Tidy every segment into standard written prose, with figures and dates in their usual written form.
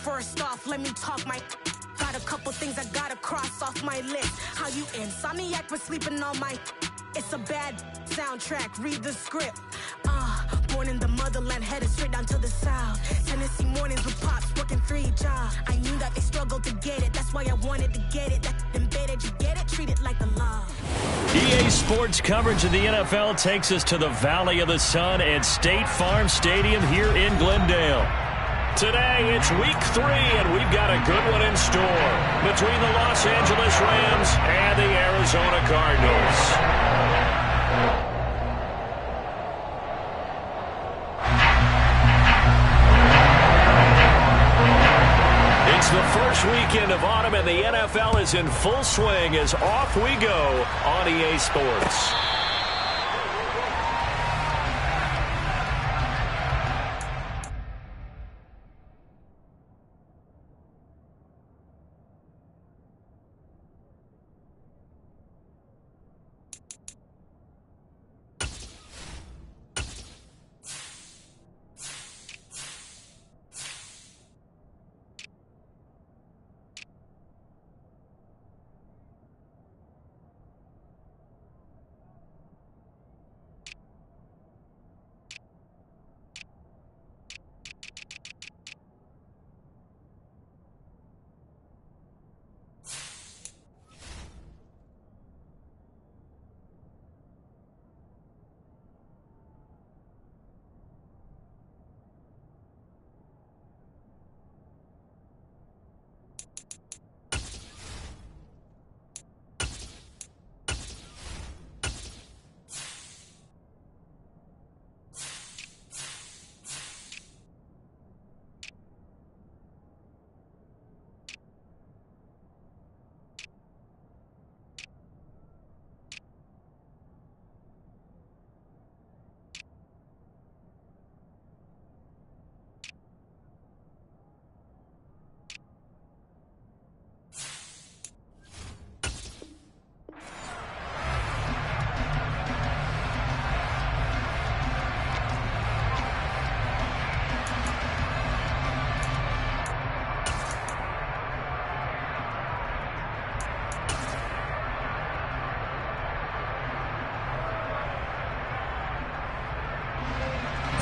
First off, let me talk my... Got a couple things I gotta cross off my list. How you insomniac for sleeping on my... It's a bad soundtrack, read the script. Born in the motherland, headed straight down to the south. Tennessee mornings with pops, working 3 jobs. I knew that they struggled to get it, that's why I wanted to get it. That embedded, you get it, treat it like the law. EA Sports coverage of the NFL takes us to the Valley of the Sun at State Farm Stadium here in Glendale. Today, it's week 3, and we've got a good one in store between the Los Angeles Rams and the Arizona Cardinals. It's the first weekend of autumn, and the NFL is in full swing as off we go on EA Sports.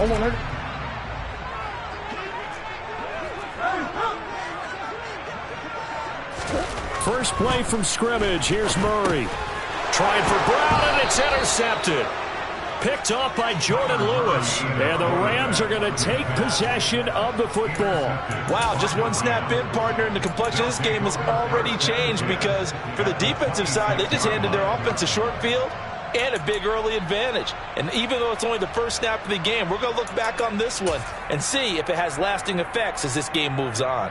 Hold on, First play from scrimmage. Here's Murray. Trying for Brown, and it's intercepted. Picked off by Jordan Lewis. And the Rams are going to take possession of the football. Wow, just one snap in, partner, and the complexion of this game has already changed because for the defensive side, they just handed their offense a short field and a big early advantage. And even though it's only the first snap of the game, we're going to look back on this one and see if it has lasting effects as this game moves on.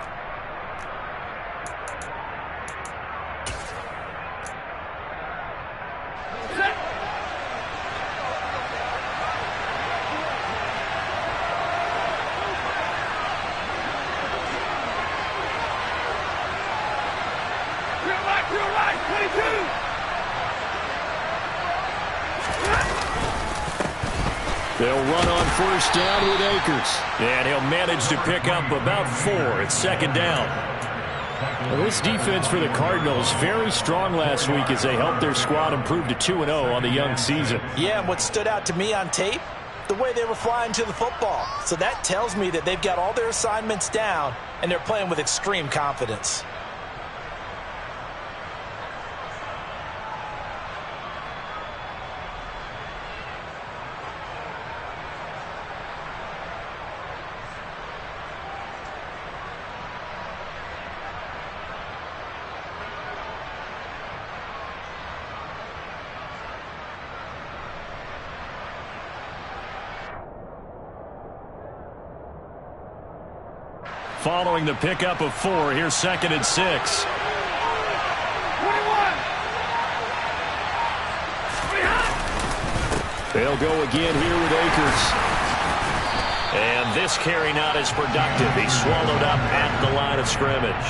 They'll run on first down with Akers. And he'll manage to pick up about 4. It's second down. Well, this defense for the Cardinals, very strong last week as they helped their squad improve to 2-0 on the young season. Yeah, and what stood out to me on tape, the way they were flying to the football. So that tells me that they've got all their assignments down, and they're playing with extreme confidence. Following the pickup of 4, here's 2nd and 6. 21. They'll go again here with Akers. And this carry not as productive. He's swallowed up at the line of scrimmage.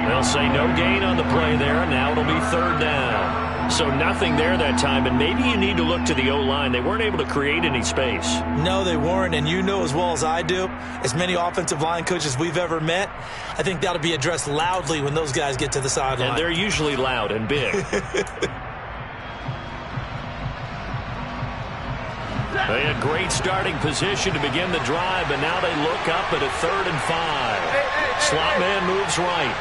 They'll say no gain on the play there, and now it'll be 3rd down. So nothing there that time, and maybe you need to look to the O-line. They weren't able to create any space. No, they weren't, and you know as well as I do, as many offensive line coaches we've ever met, I think that'll be addressed loudly when those guys get to the sideline. And they're usually loud and big. They had great starting position to begin the drive, but now they look up at a 3rd and 5. Slot man moves right.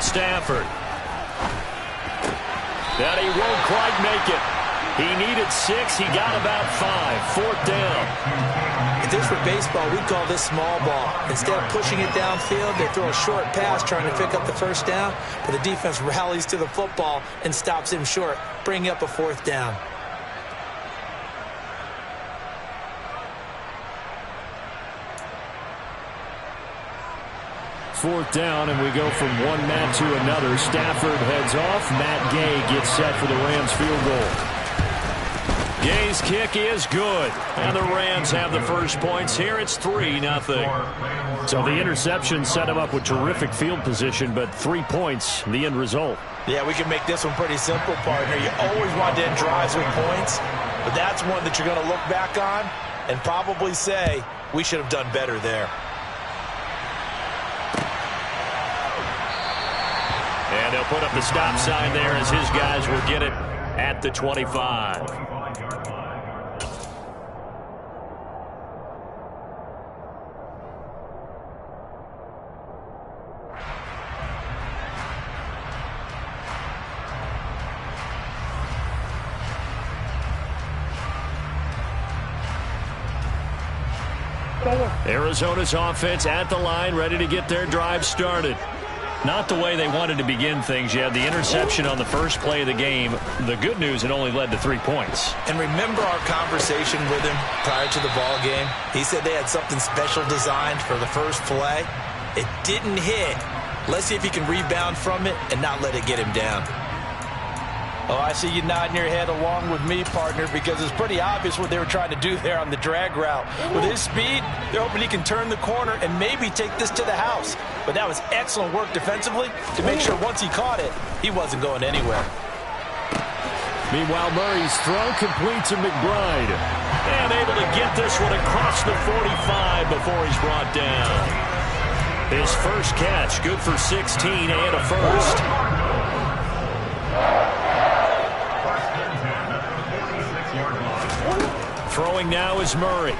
Stafford. That he won't quite make it. He needed 6. He got about 5. 4th down. If this were baseball, we'd call this small ball. Instead of pushing it downfield, they throw a short pass trying to pick up the 1st down, but the defense rallies to the football and stops him short, bringing up a 4th down. Fourth down, and we go from one Matt to another. Stafford heads off. Matt Gay gets set for the Rams field goal. Gay's kick is good, and the Rams have the first points here. It's 3-0. So the interception set him up with terrific field position, but 3 points, the end result. Yeah, we can make this one pretty simple, partner. You always want to end drives with points, but that's one that you're going to look back on and probably say, we should have done better there. And they'll put up the stop sign there as his guys will get it at the 25. Arizona's offense at the line, ready to get their drive started. Not the way they wanted to begin things. You had the interception on the first play of the game. The good news, it only led to 3 points. And remember our conversation with him prior to the ball game? He said they had something special designed for the first play. It didn't hit. Let's see if he can rebound from it and not let it get him down. Oh, I see you nodding your head along with me, partner, because it's pretty obvious what they were trying to do there on the drag route. With his speed, they're hoping he can turn the corner and maybe take this to the house. But that was excellent work defensively to make sure once he caught it, he wasn't going anywhere. Meanwhile, Murray's throw complete to McBride. And able to get this one across the 45 before he's brought down. His first catch, good for 16 and a first. Throwing now is Murray.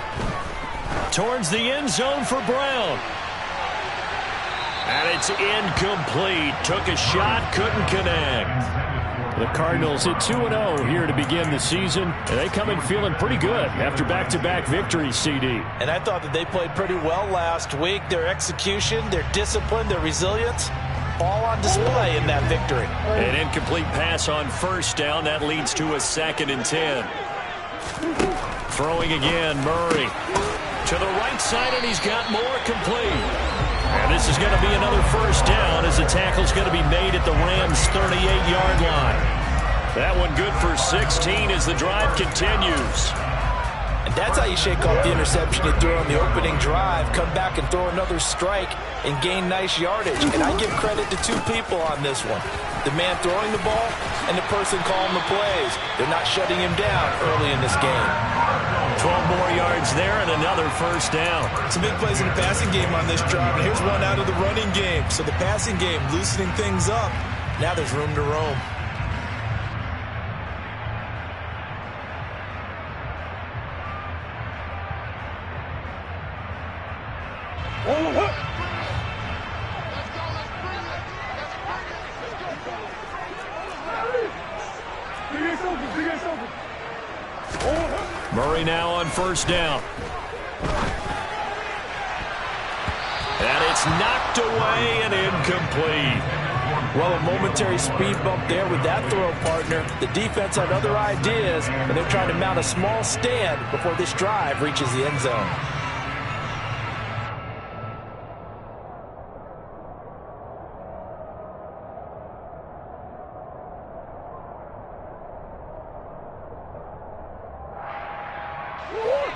Towards the end zone for Brown. And it's incomplete. Took a shot, couldn't connect. The Cardinals hit 2-0 here to begin the season. And they come in feeling pretty good after back-to-back victories, CD. And I thought that they played pretty well last week. Their execution, their discipline, their resilience, all on display in that victory. An incomplete pass on first down. That leads to a 2nd and 10. Throwing again, Murray. To the right side, and he's got more complete. And this is going to be another first down as the tackle's going to be made at the Rams' 38-yard line. That one good for 16 as the drive continues. And that's how you shake off the interception he threw on the opening drive, come back and throw another strike and gain nice yardage. And I give credit to 2 people on this one. The man throwing the ball and the person calling the plays. They're not shutting him down early in this game. 12 more yards there and another first down. Some big plays in the passing game on this drive, and here's one out of the running game. So the passing game loosening things up. Now there's room to roam. Murray now on first down. And it's knocked away and incomplete. Well, a momentary speed bump there with that throw, partner. The defense had other ideas, and they're trying to mount a small stand before this drive reaches the end zone.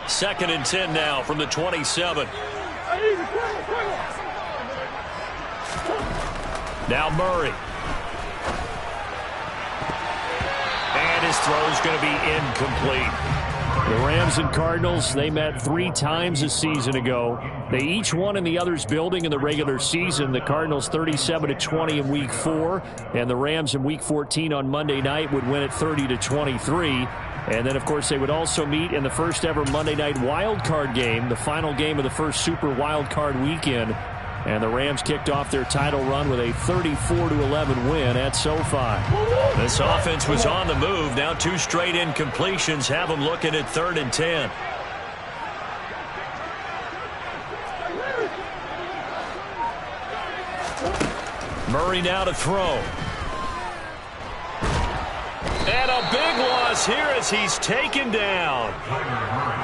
2nd and 10 now from the 27. Now Murray. And his throw is going to be incomplete. The Rams and Cardinals, they met 3 times a season ago. They each won in the other's building in the regular season. The Cardinals 37-20 in Week 4, and the Rams in Week 14 on Monday night would win it 30-23. And then, of course, they would also meet in the first ever Monday night wild card game, the final game of the first Super Wild Card weekend. And the Rams kicked off their title run with a 34-11 win at SoFi. This offense was on the move. Now 2 straight incompletions have them looking at 3rd and 10. Murray now to throw. And a big loss here as he's taken down.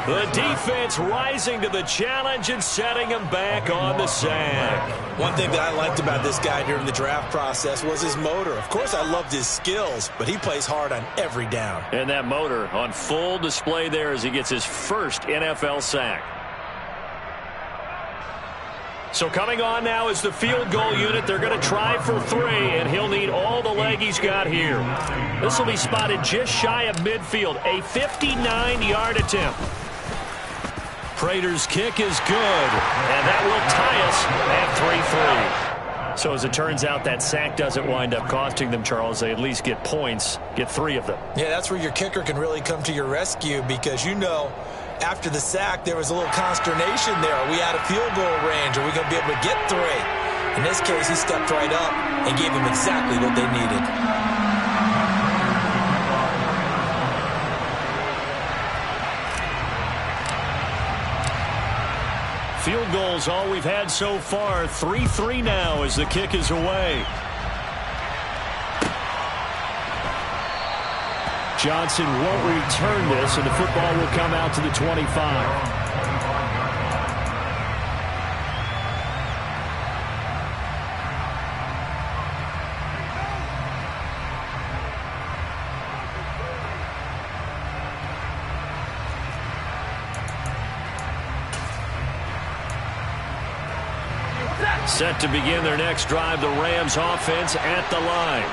The defense rising to the challenge and setting him back on the sack. One thing that I liked about this guy during the draft process was his motor. Of course, I loved his skills, but he plays hard on every down. And that motor on full display there as he gets his first NFL sack. So coming on now is the field goal unit. They're going to try for 3, and he'll need all the leg he's got here. This will be spotted just shy of midfield. A 59-yard attempt. Prater's kick is good, and that will tie us at 3-3. So as it turns out, that sack doesn't wind up costing them, Charles. They at least get points, get 3 of them. Yeah, that's where your kicker can really come to your rescue because, you know, after the sack, there was a little consternation there. Are we out of field goal range? Are we going to be able to get 3? In this case, he stepped right up and gave them exactly what they needed. Field goals all we've had so far. 3-3 now as the kick is away. Johnson won't return this, and the football will come out to the 25. Set to begin their next drive, the Rams offense at the line.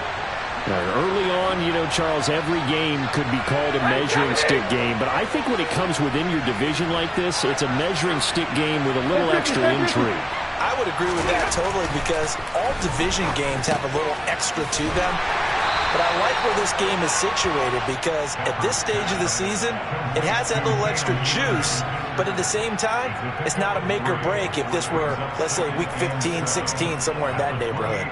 Early on, you know, Charles, every game could be called a measuring stick game, but I think when it comes within your division like this, it's a measuring stick game with a little extra intrigue. I would agree with that totally because all division games have a little extra to them. But I like where this game is situated because at this stage of the season, it has that little extra juice, but at the same time, it's not a make or break if this were, let's say, week 15, 16, somewhere in that neighborhood.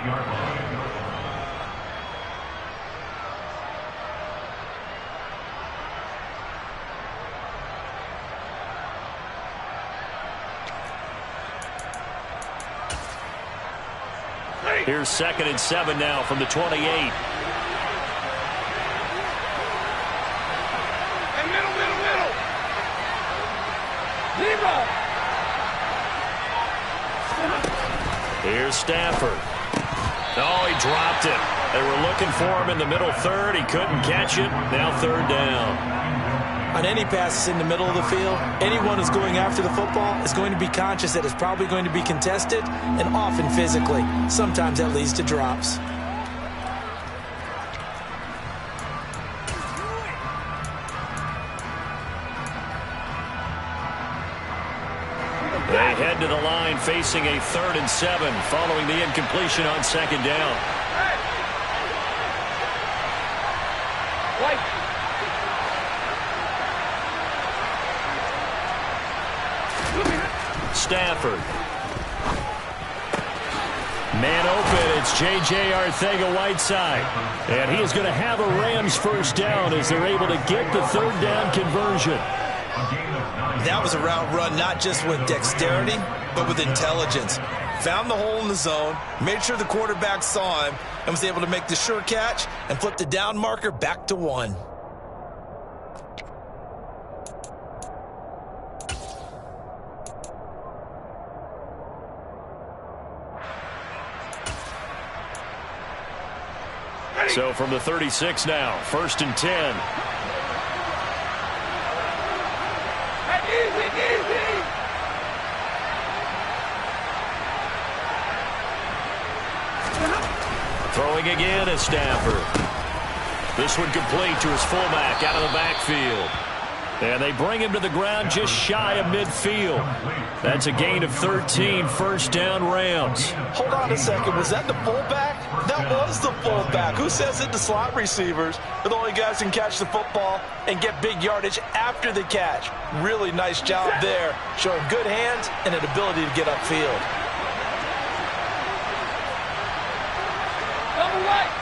Here's 2nd and 7 now from the 28. Here's Stafford. Oh, he dropped it. They were looking for him in the middle third. He couldn't catch it. Now 3rd down. On any passes in the middle of the field, anyone who's going after the football is going to be conscious that it's probably going to be contested and often physically. Sometimes that leads to drops. They head to the line facing a 3rd and 7 following the incompletion on 2nd down. Stafford. Man open, it's J.J. Arcega-Whiteside. And he is going to have a Rams first down as they're able to get the 3rd down conversion. That was a route run not just with dexterity, but with intelligence. Found the hole in the zone, made sure the quarterback saw him, and was able to make the sure catch and flip the down marker back to 1. So from the 36 now, 1st and 10. Throwing again is Stafford. This one complete to his fullback out of the backfield. And they bring him to the ground just shy of midfield. That's a gain of 13, first down Rams. Hold on a second. Was that the fullback? That was the fullback. Who says that the slot receivers are the only guys who can catch the football and get big yardage after the catch? Really nice job there, showing good hands and an ability to get upfield. Double right.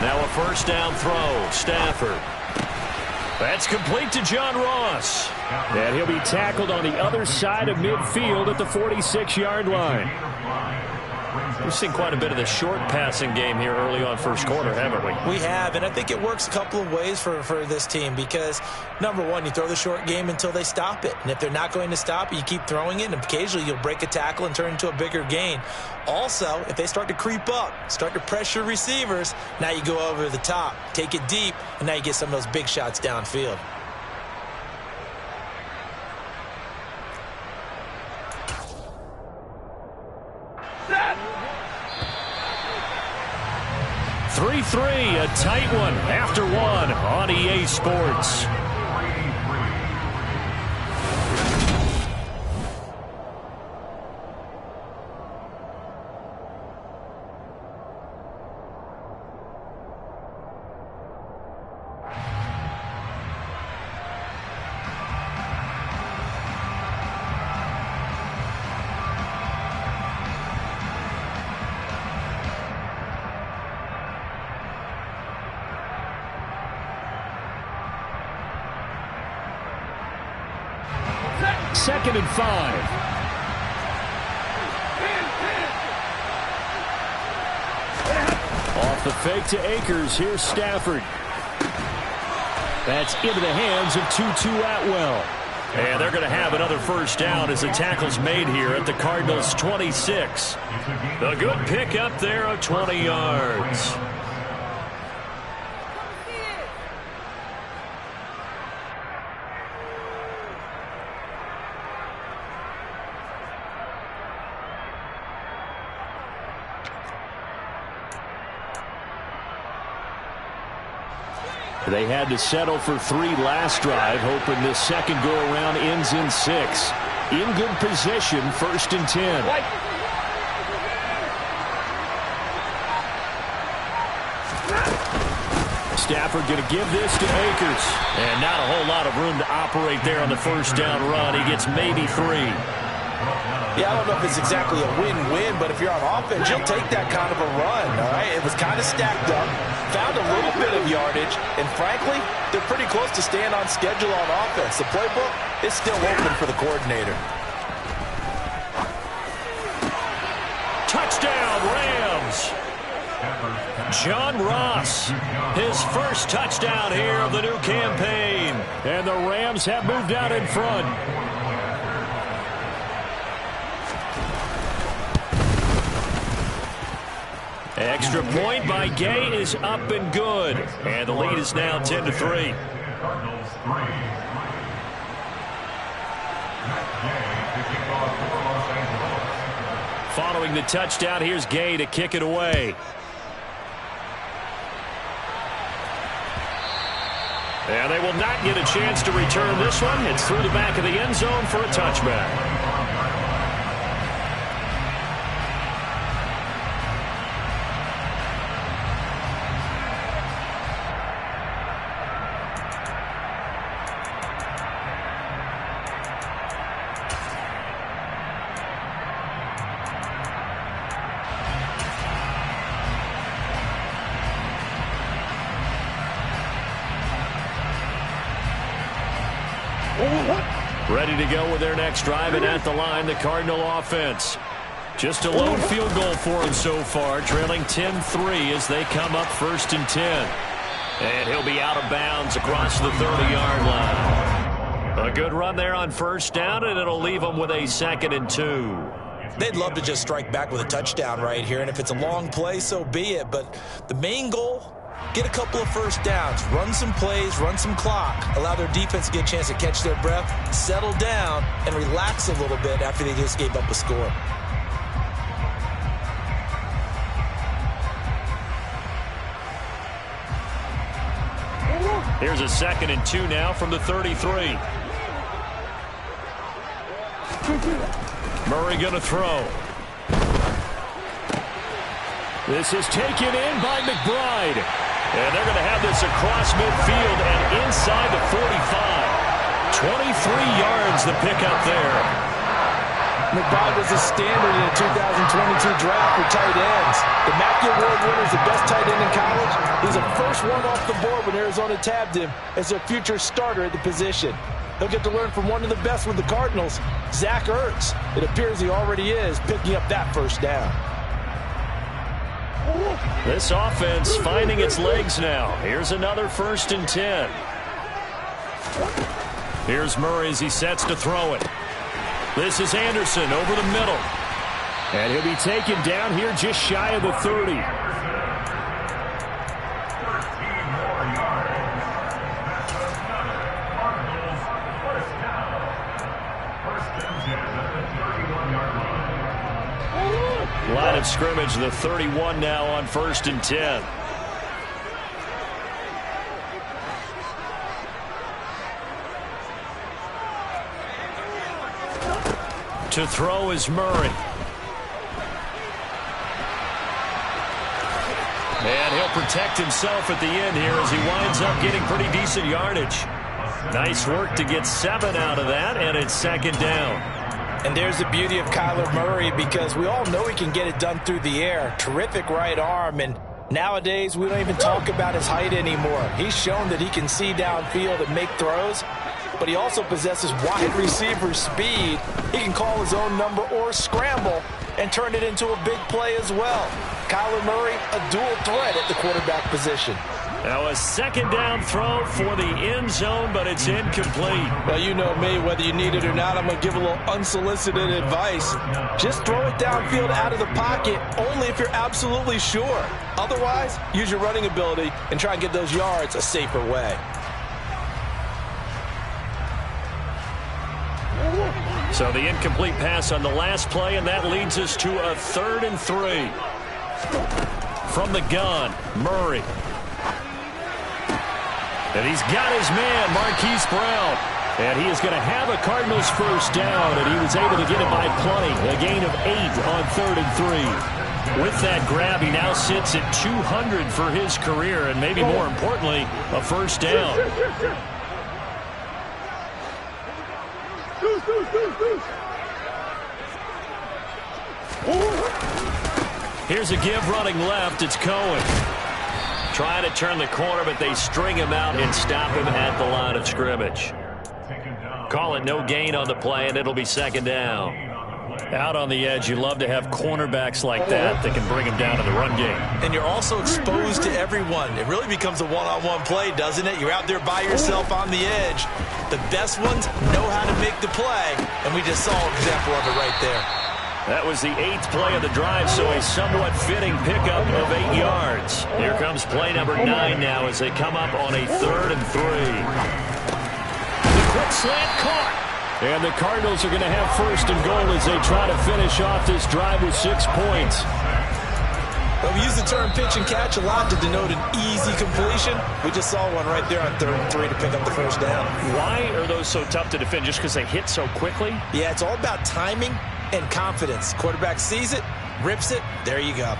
Now a first down throw. Stafford. That's complete to John Ross. And he'll be tackled on the other side of midfield at the 46-yard line. We've seen quite a bit of the short passing game here early on first quarter, haven't we? We have, and I think it works a couple of ways for this team because, number one, you throw the short game until they stop it. And if they're not going to stop it, you keep throwing it, and occasionally you'll break a tackle and turn it into a bigger gain. Also, if they start to creep up, start to pressure receivers, now you go over the top, take it deep, and now you get some of those big shots downfield. Set. 3-3, a tight one after one on EA Sports. Second and 5. Off the fake to Akers. Here's Stafford. That's into the hands of Tutu Atwell. And they're going to have another first down as the tackle's made here at the Cardinals' 26. A good pickup there of 20 yards. They had to settle for 3 last drive, hoping this second go-around ends in 6. In good position, first and 10. Stafford going to give this to Akers. And not a whole lot of room to operate there on the first down run. He gets maybe 3. Yeah, I don't know if it's exactly a win-win, but if you're on offense, you'll take that kind of a run, all right? It was kind of stacked up, found a little bit of yardage, and frankly, they're pretty close to staying on schedule on offense. The playbook is still open for the coordinator. Touchdown, Rams! John Ross, his first touchdown here of the new campaign. And the Rams have moved out in front. Extra point by Gay is up and good. And the lead is now 10-3. Following the touchdown, here's Gay to kick it away. And they will not get a chance to return this one. It's through the back of the end zone for a touchback. Ready to go with their next drive, and at the line, the Cardinal offense. Just a lone field goal for him so far, trailing 10-3 as they come up first and 10. And he'll be out of bounds across the 30-yard line. A good run there on first down, and it'll leave them with a 2nd and 2. They'd love to just strike back with a touchdown right here, and if it's a long play, so be it. But the main goal Get a couple of first downs, run some plays, run some clock, allow their defense to get a chance to catch their breath, settle down, and relax a little bit after they just gave up a score. Here's a 2nd and 2 now from the 33. Murray going to throw. This is taken in by McBride. And they're going to have this across midfield and inside the 45. 23 yards the pickup there. McBride was a standard in the 2022 draft for tight ends. The Mackey Award winner is the best tight end in college. He's the first one off the board when Arizona tabbed him as their future starter at the position. He'll get to learn from one of the best with the Cardinals, Zach Ertz. It appears he already is picking up that first down. This offense finding its legs now. Here's another 1st and 10. Here's Murray as he sets to throw it. This is Anderson over the middle. And he'll be taken down here just shy of the 30. Line of scrimmage, the 31 now on 1st and 10. To throw is Murray. And he'll protect himself at the end here as he winds up getting pretty decent yardage. Nice work to get 7 out of that, and it's 2nd down. And there's the beauty of Kyler Murray, because we all know he can get it done through the air. Terrific right arm, and nowadays we don't even talk about his height anymore. He's shown that he can see downfield and make throws, but he also possesses wide receiver speed. He can call his own number or scramble and turn it into a big play as well. Kyler Murray, a dual threat at the quarterback position. Now a 2nd down throw for the end zone, but it's incomplete. Well, you know me, whether you need it or not, I'm going to give a little unsolicited advice. Just throw it downfield out of the pocket, only if you're absolutely sure. Otherwise, use your running ability and try and get those yards a safer way. So the incomplete pass on the last play, and that leads us to a 3rd and 3. From the gun, Murray. And he's got his man, Marquise Brown. And he is going to have a Cardinals first down, and he was able to get it by plenty. A gain of 8 on 3rd and 3. With that grab, he now sits at 200 for his career, and maybe more importantly, a first down. Here's a give running left. It's Cohen. Trying to turn the corner, but they string him out and stop him at the line of scrimmage. Call it no gain on the play, and it'll be 2nd down. Out on the edge, you love to have cornerbacks like that can bring him down in the run game. And you're also exposed to everyone. It really becomes a one-on-one play, doesn't it? You're out there by yourself on the edge. The best ones know how to make the play, and we just saw an example of it right there. That was the 8th play of the drive, so a somewhat fitting pickup of 8 yards. Here comes play number 9 now as they come up on a 3rd and 3. The quick slant caught. And the Cardinals are going to have 1st and goal as they try to finish off this drive with 6 points. Well, we use the term pitch and catch a lot to denote an easy completion. We just saw one right there on 3rd and 3 to pick up the first down. Why are those so tough to defend? Just because they hit so quickly? Yeah, it's all about timing and confidence. Quarterback sees it, rips it, there you go.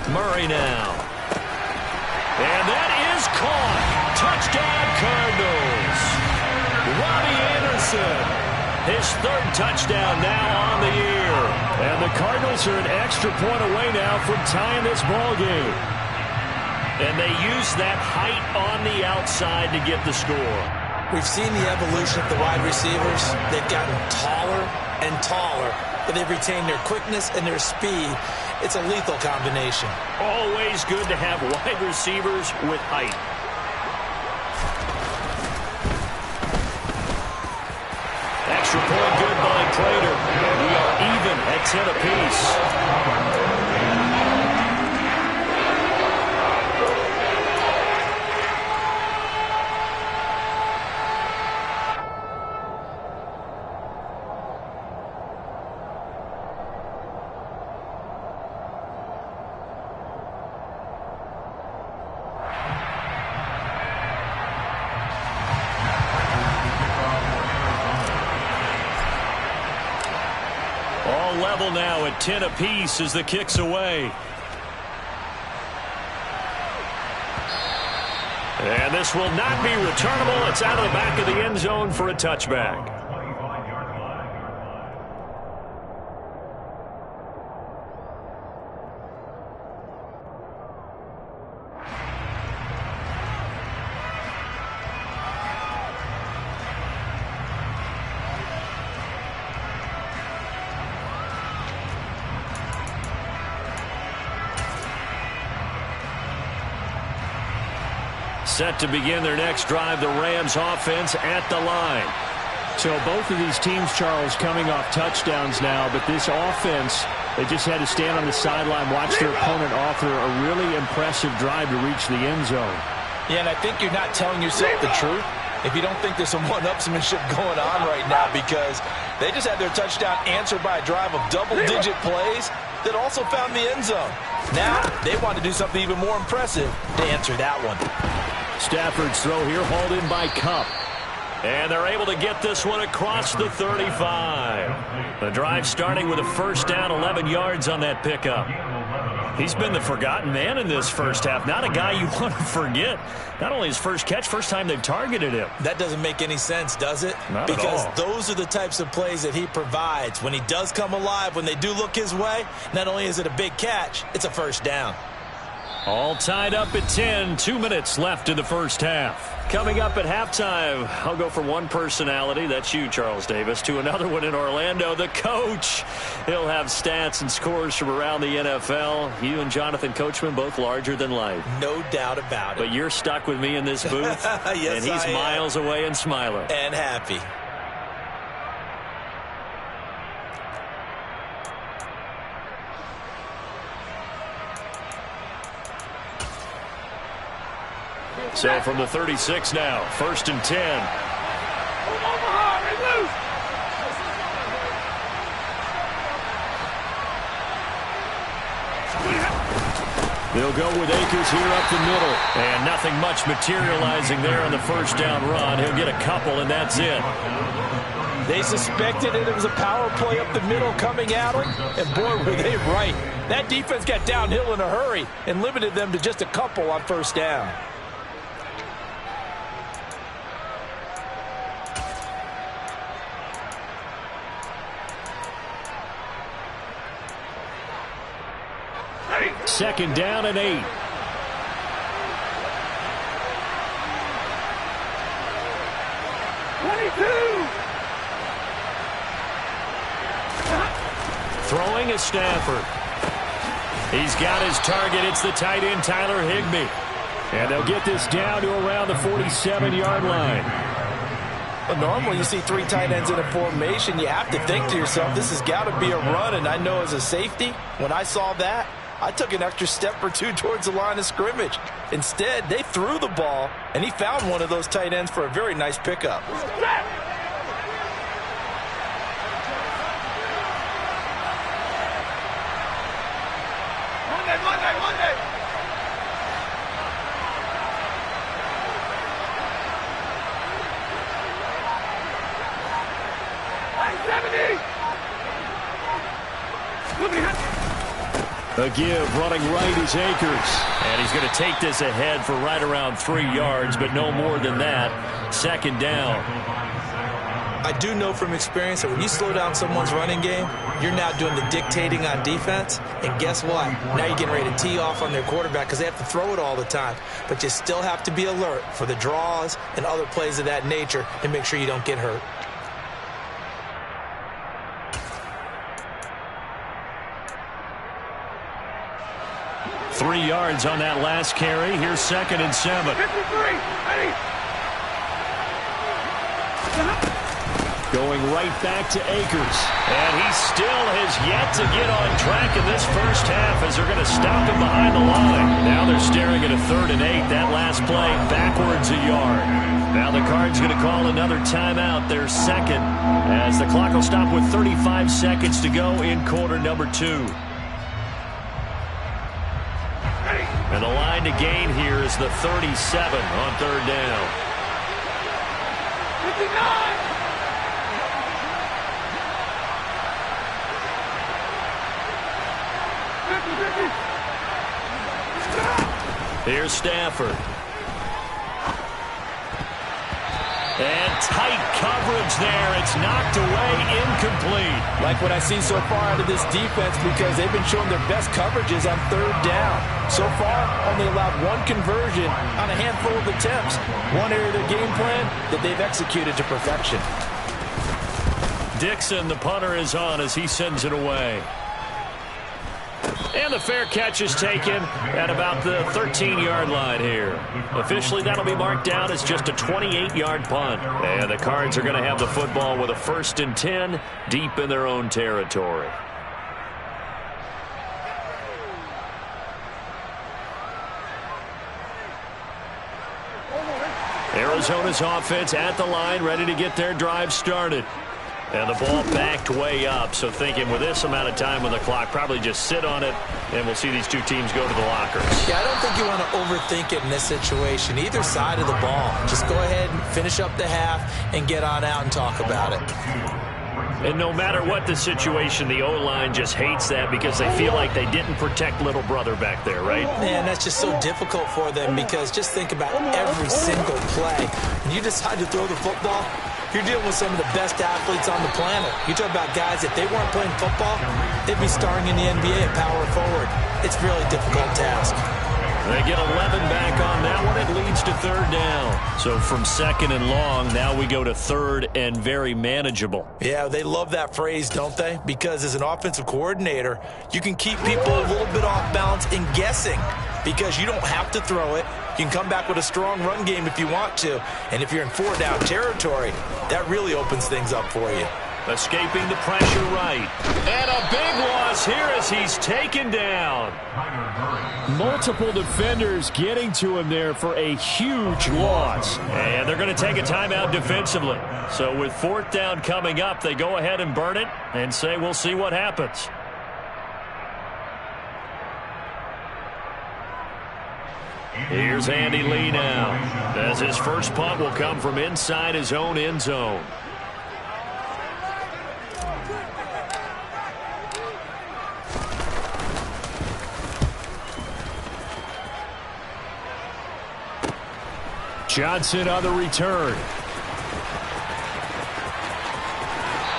Murray now. And that is caught. Touchdown, Cardinals. Robbie Anderson. His 3rd touchdown now on the year. And the Cardinals are an extra point away now from tying this ball game. And they use that height on the outside to get the score. We've seen the evolution of the wide receivers. They've gotten taller and taller, but they've retained their quickness and their speed. It's a lethal combination. Always good to have wide receivers with height. Extra point good by Prater. And we are even at 10 apiece. Level now at 10 apiece as the kick's away. And this will not be returnable. It's out of the back of the end zone for a touchback. Set to begin their next drive, the Rams offense at the line. So both of these teams, Charles, coming off touchdowns now, but this offense, they just had to stand on the sideline, watch their opponent offer a really impressive drive to reach the end zone. Yeah, and I think you're not telling yourself the truth if you don't think there's some one-upsmanship going on right now, because they just had their touchdown answered by a drive of double-digit plays that also found the end zone. Now they want to do something even more impressive to answer that one. Stafford's throw here hauled in by Kupp. And they're able to get this one across the 35. The drive starting with a first down, 11 yards on that pickup. He's been the forgotten man in this first half. Not a guy you want to forget. Not only his first catch, first time they've targeted him. That doesn't make any sense, does it? Not at all. Because those are the types of plays that he provides. When he does come alive, when they do look his way, not only is it a big catch, it's a first down. All tied up at 10. 2 minutes left in the first half. Coming up at halftime, I'll go from one personality, that's you, Charles Davis, to another one in Orlando, the coach. He'll have stats and scores from around the NFL. You and Jonathan Coachman, both larger than life. No doubt about it. But you're stuck with me in this booth, yes, and he's miles away and smiling. And happy. So from the 36 now, 1st and 10. They'll go with Akers here up the middle. And nothing much materializing there on the first down run. He'll get a couple, and that's it. They suspected it was a power play up the middle coming at them, and boy, were they right. That defense got downhill in a hurry and limited them to just a couple on first down. Second down and 8. Throwing is Stafford. He's got his target. It's the tight end, Tyler Higbee. And they'll get this down to around the 47-yard line. Well, normally you see three tight ends in a formation. You have to think to yourself, this has got to be a run. And I know as a safety, when I saw that, I took an extra step or two towards the line of scrimmage. Instead, they threw the ball, and he found one of those tight ends for a very nice pickup. Monday. A give, running right is Akers. And he's going to take this ahead for right around 3 yards, but no more than that. Second down. I do know from experience that when you slow down someone's running game, you're now doing the dictating on defense. And guess what? Now you're getting ready to tee off on their quarterback because they have to throw it all the time. But you still have to be alert for the draws and other plays of that nature and make sure you don't get hurt. Three yards on that last carry. Here's 2nd and 7. 53, ready. Going right back to Akers. And he still has yet to get on track in this first half as they're going to stop him behind the line. Now they're staring at a 3rd and 8. That last play backwards a yard. Now the Cards going to call another timeout, their second, as the clock will stop with 35 seconds to go in quarter number 2. And the line to gain here is the 37 on 3rd down. 59. Here's Stafford. And tight coverage there. It's knocked away, incomplete. Like what I've seen so far out of this defense because they've been showing their best coverages on 3rd down. So far, only allowed 1 conversion on a handful of attempts. One area of their game plan that they've executed to perfection. Dixon, the punter, is on as he sends it away. And the fair catch is taken at about the 13-yard line here. Officially, that'll be marked down as just a 28-yard punt. And the Cards are going to have the football with a 1st and 10 deep in their own territory. Arizona's offense at the line, ready to get their drive started. And the ball backed way up, so thinking with this amount of time on the clock, probably just sit on it, and we'll see these two teams go to the lockers. Yeah, I don't think you want to overthink it in this situation. Either side of the ball. Just go ahead and finish up the half and get on out and talk about it. And no matter what the situation, the O-line just hates that because they feel like they didn't protect little brother back there, right? Man, that's just so difficult for them because just think about every single play. When you decide to throw the football, you're dealing with some of the best athletes on the planet. You talk about guys, if they weren't playing football, they'd be starring in the NBA at power forward. It's a really difficult task. They get 11 back on that one. It leads to 3rd down. So from 2nd and long, now we go to 3rd and very manageable. Yeah, they love that phrase, don't they? Because as an offensive coordinator, you can keep people a little bit off balance and guessing because you don't have to throw it. You can come back with a strong run game if you want to. And if you're in 4-down territory, that really opens things up for you. Escaping the pressure right. And a big loss here as he's taken down. Multiple defenders getting to him there for a huge loss. And they're going to take a timeout defensively. So with 4th down coming up, they go ahead and burn it and say we'll see what happens. Here's Andy Lee now, as his first punt will come from inside his own end zone. Johnson on the return.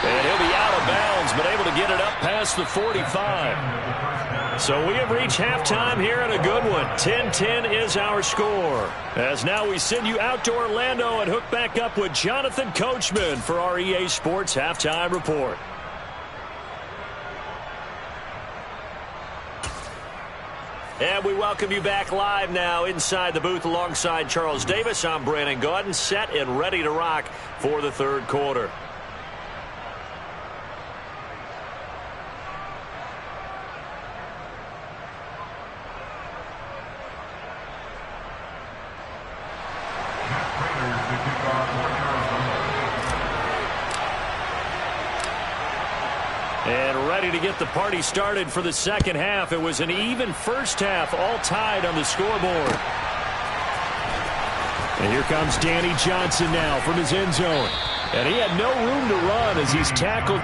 And he'll be out of bounds, but able to get it up past the 45. So we have reached halftime here in a good one. 10-10 is our score. As now we send you out to Orlando and hook back up with Jonathan Coachman for our EA Sports Halftime Report. And we welcome you back live now inside the booth alongside Charles Davis. I'm Brandon Gaudin, set and ready to rock for the 3rd quarter. And ready to get the party started for the second half. It was an even first half, all tied on the scoreboard. And here comes Danny Johnson now from his end zone. And he had no room to run as he's tackled.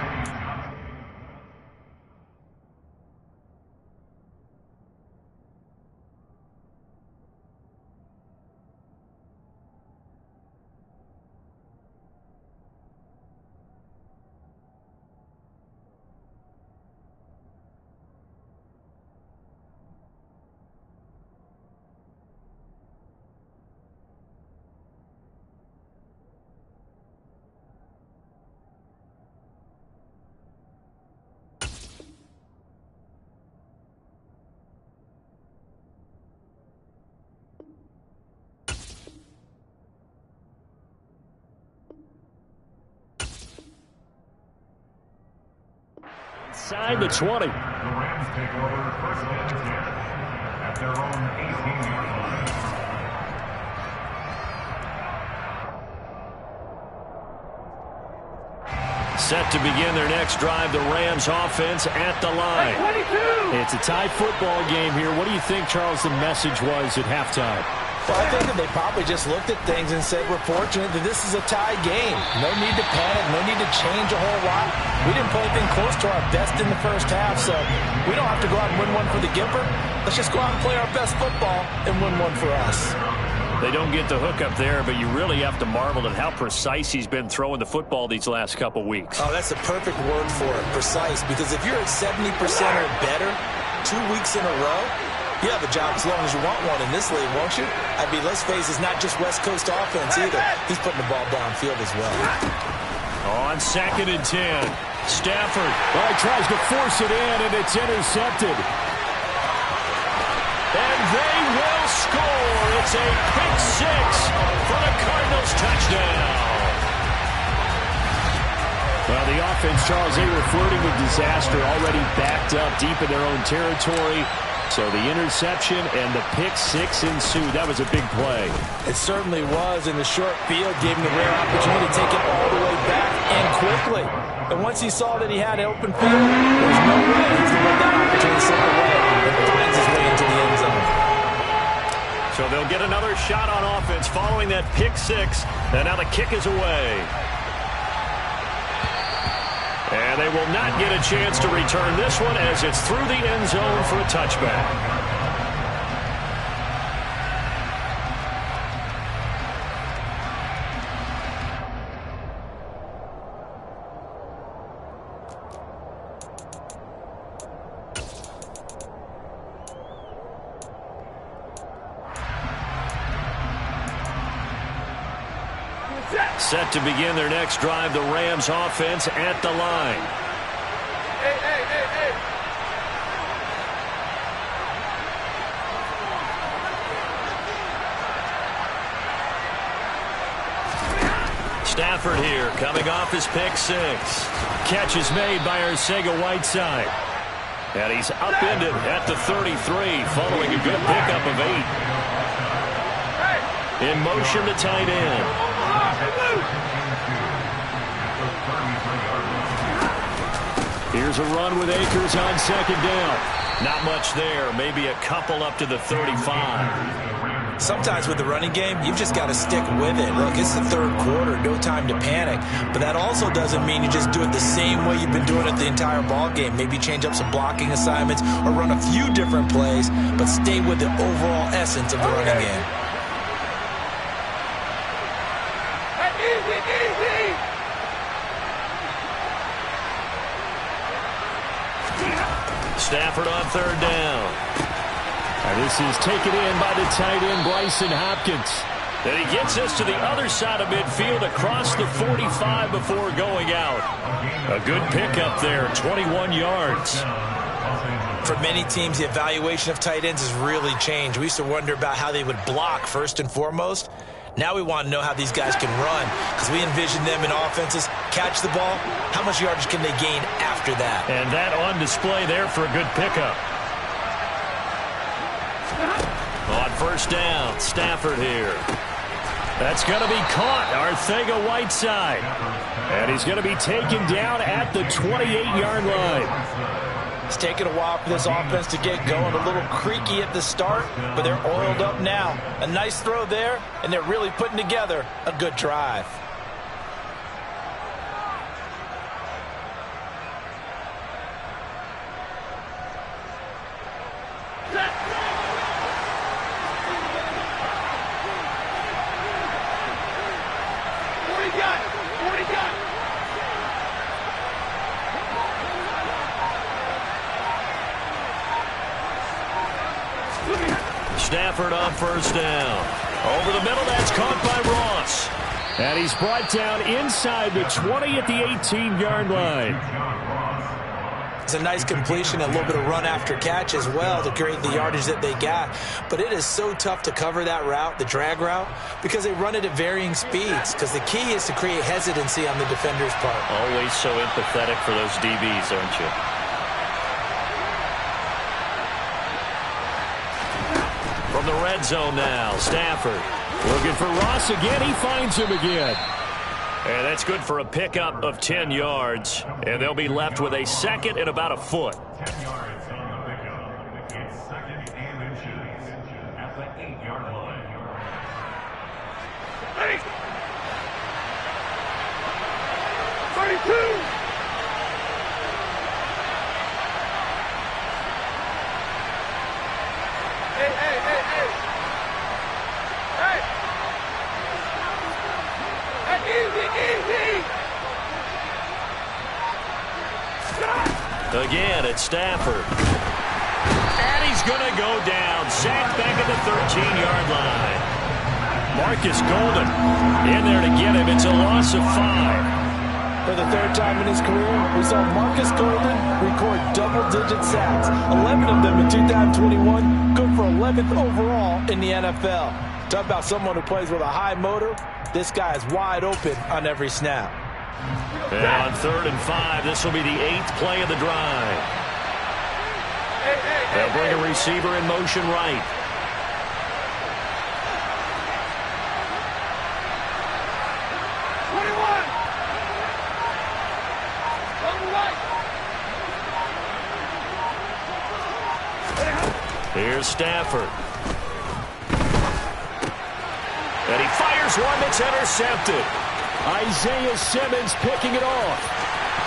inside the 20. The Rams take over first and 10 at their own 18-yard line. Set to begin their next drive, the Rams offense at the line. 22! It's a tie football game here. What do you think, Charles, the message was at halftime? Well, I think that they probably just looked at things and said, we're fortunate that this is a tie game. No need to panic, no need to change a whole lot. We didn't play anything close to our best in the first half, so we don't have to go out and win one for the Gipper. Let's just go out and play our best football and win one for us. They don't get the hook up there, but you really have to marvel at how precise he's been throwing the football these last couple weeks. Oh, that's the perfect word for it, precise, because if you're at 70% or better 2 weeks in a row, you have a job as long as you want one in this league, won't you? I mean, let's face it, it's not just West Coast offense either. He's putting the ball downfield as well. On 2nd and 10, Stafford. Well, he tries to force it in, and it's intercepted. And they will score. It's a pick six for the Cardinals touchdown. Well, the offense, Charles, they were flirting with disaster, already backed up deep in their own territory. So the interception and the pick six ensued. That was a big play. It certainly was, and the short field gave him the rare opportunity to take it all the way back and quickly. And once he saw that he had an open field, there's no way he's going to let that opportunity slip away and finds his way into the end zone. So they'll get another shot on offense following that pick six. And now the kick is away. And they will not get a chance to return this one as it's through the end zone for a touchback. Set to begin their next drive, the Rams offense at the line. Hey. Stafford here, coming off his pick six. Catch is made by Arcega-Whiteside. And he's upended at the 33, following a good pickup of 8. In motion to tight end. Here's a run with Akers on 2nd down. Not much there. Maybe a couple up to the 35. Sometimes with the running game, you've just got to stick with it. Look, it's the 3rd quarter, no time to panic. But that also doesn't mean you just do it the same way you've been doing it the entire ball game. Maybe change up some blocking assignments or run a few different plays, but stay with the overall essence of the running game. Easy. Stafford on 3rd down. And this is taken in by the tight end, Bryson Hopkins. And he gets us to the other side of midfield across the 45 before going out. A good pickup there, 21 yards. For many teams, the evaluation of tight ends has really changed. We used to wonder about how they would block first and foremost. Now we want to know how these guys can run, because we envision them in offenses catch the ball. How much yardage can they gain after that? And that on display there for a good pickup. On 1st down, Stafford here. That's going to be caught, Arcega-Whiteside. And he's going to be taken down at the 28-yard line. It's taken a while for this offense to get going. A little creaky at the start, but they're oiled up now. A nice throw there, and they're really putting together a good drive. Stafford on 1st down. Over the middle, that's caught by Ross. And he's brought down inside the 20 at the 18-yard line. It's a nice completion, a little bit of run after catch as well to create the yardage that they got. But it is so tough to cover that route, the drag route, because they run it at varying speeds. Because the key is to create hesitancy on the defender's part. Always so empathetic for those DBs, aren't you? red zone now. Stafford. Looking for Ross again. He finds him again. And that's good for a pickup of 10 yards. And they'll be left with a second and about a foot. 10 yards on the pickup. It's second and inches at the 8-yard line. Ready? 32. Hey. Easy. Again, it's Stafford. And he's going to go down. Sacked back at the 13-yard line. Marcus Golden in there to get him. It's a loss of 5. For the third time in his career, we saw Marcus Golden record double-digit sacks. 11 of them in 2021. Good for 11th overall in the NFL. Talk about someone who plays with a high motor. This guy is wide open on every snap. And on 3rd and 5, this will be the 8th play of the drive. They'll bring a receiver in motion right. Here's Stafford. And he fires one that's intercepted. Isaiah Simmons picking it off.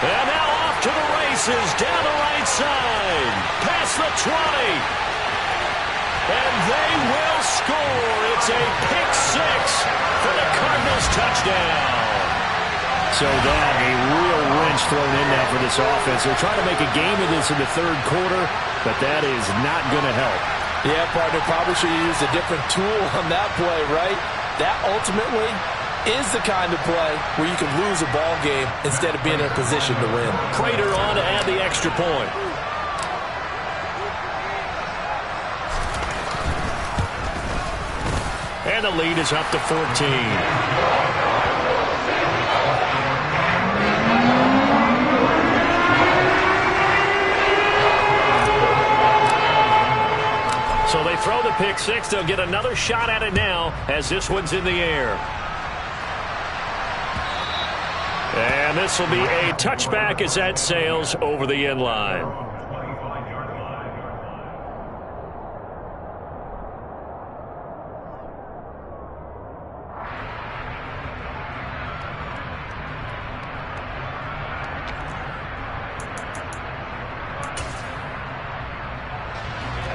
And now off to the races down the right side. Past the 20. And they will score. It's a pick 6 for the Cardinals touchdown. So that a real wrench thrown in now for this offense. They're trying to make a game of this in the 3rd quarter, but that is not going to help. Yeah, partner, probably should have used a different tool on that play, right? That ultimately is the kind of play where you can lose a ball game instead of being in a position to win. Prater on to add the extra point. And the lead is up to 14. So they throw the pick 6. They'll get another shot at it now as this one's in the air. And this will be a touchback as that sails over the end line.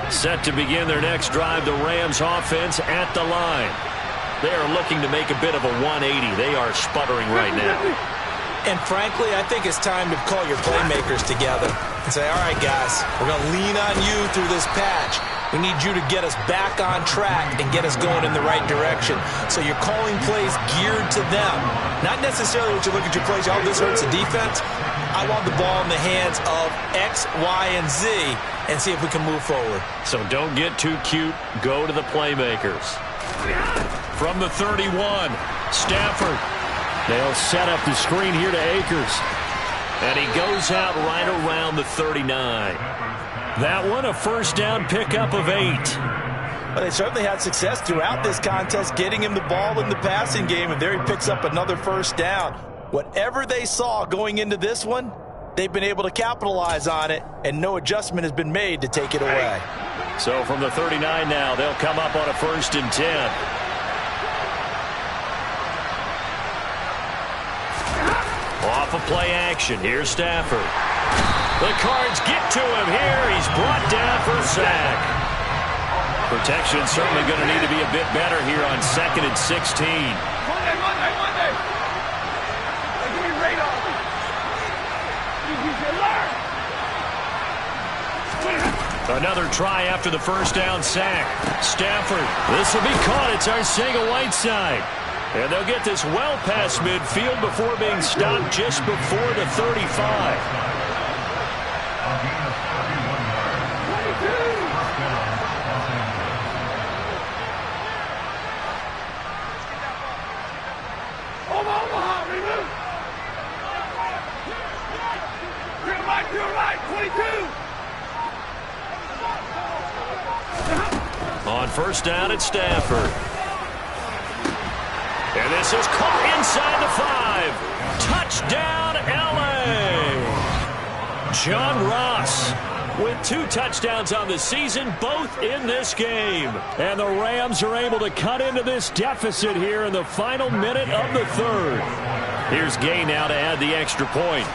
Set to begin their next drive, the Rams offense at the line. They are looking to make a bit of a 180. They are sputtering right now. And frankly, I think it's time to call your playmakers together and say, all right, guys, we're going to lean on you through this patch. We need you to get us back on track and get us going in the right direction. So you're calling plays geared to them. Not necessarily what you look at your plays, oh, this hurts the defense. I want the ball in the hands of X, Y, and Z and see if we can move forward. So don't get too cute. Go to the playmakers. From the 31, Stafford. They'll set up the screen here to Akers. And he goes out right around the 39. That one, a first down pickup of 8. Well, they certainly had success throughout this contest, getting him the ball in the passing game, and there he picks up another first down. Whatever they saw going into this one, they've been able to capitalize on it, and no adjustment has been made to take it away. So from the 39 now, they'll come up on a 1st and 10. Off of play action, here's Stafford. The Cards get to him here. He's brought down for a sack. Protection certainly going to need to be a bit better here on 2nd and 16. Monday. Give me radar. Another try after the first down sack. Stafford, this will be caught. It's Arcega-Whiteside. And they'll get this well past midfield before being stopped just before the 35. On On first down, it's Stafford. And this is caught inside the 5. Touchdown, L.A. John Ross with 2 touchdowns on the season, both in this game. And the Rams are able to cut into this deficit here in the final minute of the 3rd. Here's Gay now to add the extra point.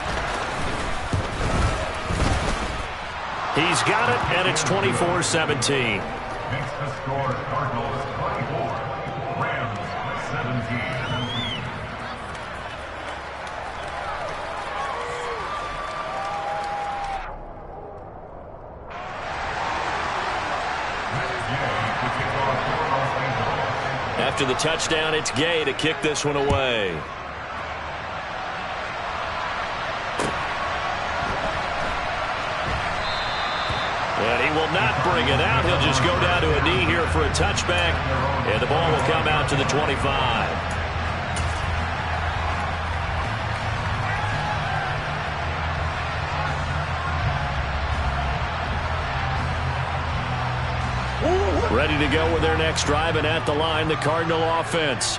He's got it, and it's 24-17. Makes the score Cardinals 24, Rams 17. After the touchdown, it's Gay to kick this one away. And he will not bring it out. He'll just go down to a knee here for a touchback. And the ball will come out to the 25. Ready to go with their next drive, and at the line, the Cardinal offense.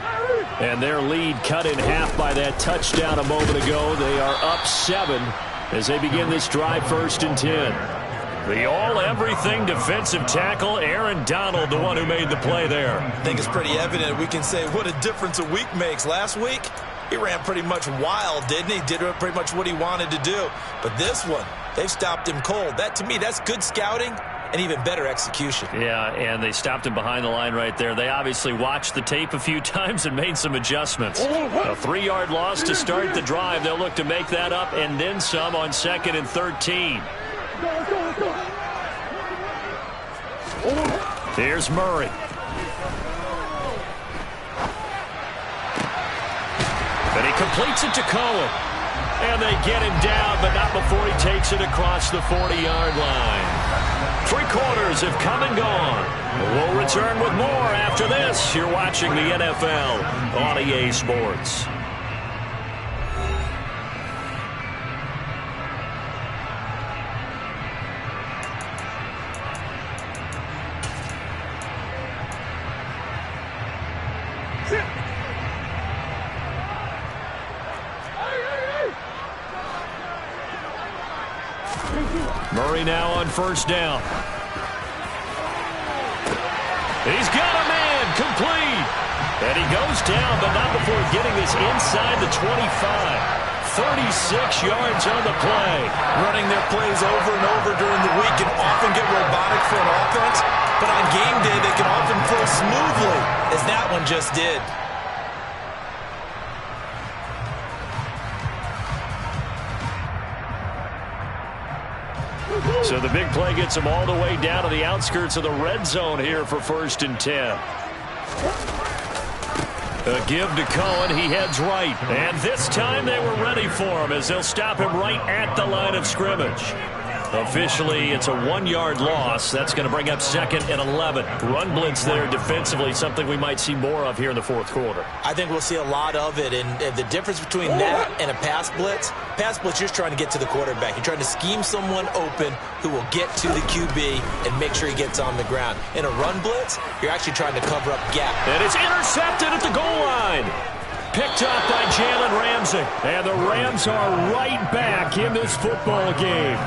And their lead cut in half by that touchdown a moment ago. They are up 7 as they begin this drive, 1st and 10. The all-everything defensive tackle, Aaron Donald, the one who made the play there. I think it's pretty evident. We can say what a difference a week makes. Last week, he ran pretty much wild, didn't he? Did pretty much what he wanted to do. But this one, they've stopped him cold. That, to me, that's good scouting and even better execution. Yeah, and they stopped him behind the line right there. They obviously watched the tape a few times and made some adjustments. A 3-yard loss to start the drive. They'll look to make that up and then some on 2nd and 13. Here's Murray. And he completes it to Cohen. And they get him down, but not before he takes it across the 40-yard line. 3 quarters have come and gone. We'll return with more after this. You're watching the NFL on EA Sports. Murray now on first down. He's got a man, complete. And he goes down, but not before getting this inside the 25. 36 yards on the play. Running their plays over and over during the week can often get robotic for an offense, but on game day they can often flow smoothly, as that one just did. So the big play gets him all the way down to the outskirts of the red zone here for 1st and 10. A give to Cohen. He heads right. And this time they were ready for him as they'll stop him right at the line of scrimmage. Officially, it's a 1-yard loss. That's going to bring up 2nd and 11. Run blitz there defensively, something we might see more of here in the 4th quarter. I think we'll see a lot of it. And the difference between that and a pass blitz, you're just trying to get to the quarterback. You're trying to scheme someone open who will get to the QB and make sure he gets on the ground. In a run blitz, you're actually trying to cover up gap. And it's intercepted at the goal line. Picked up by Jalen Ramsey. And the Rams are right back in this football game.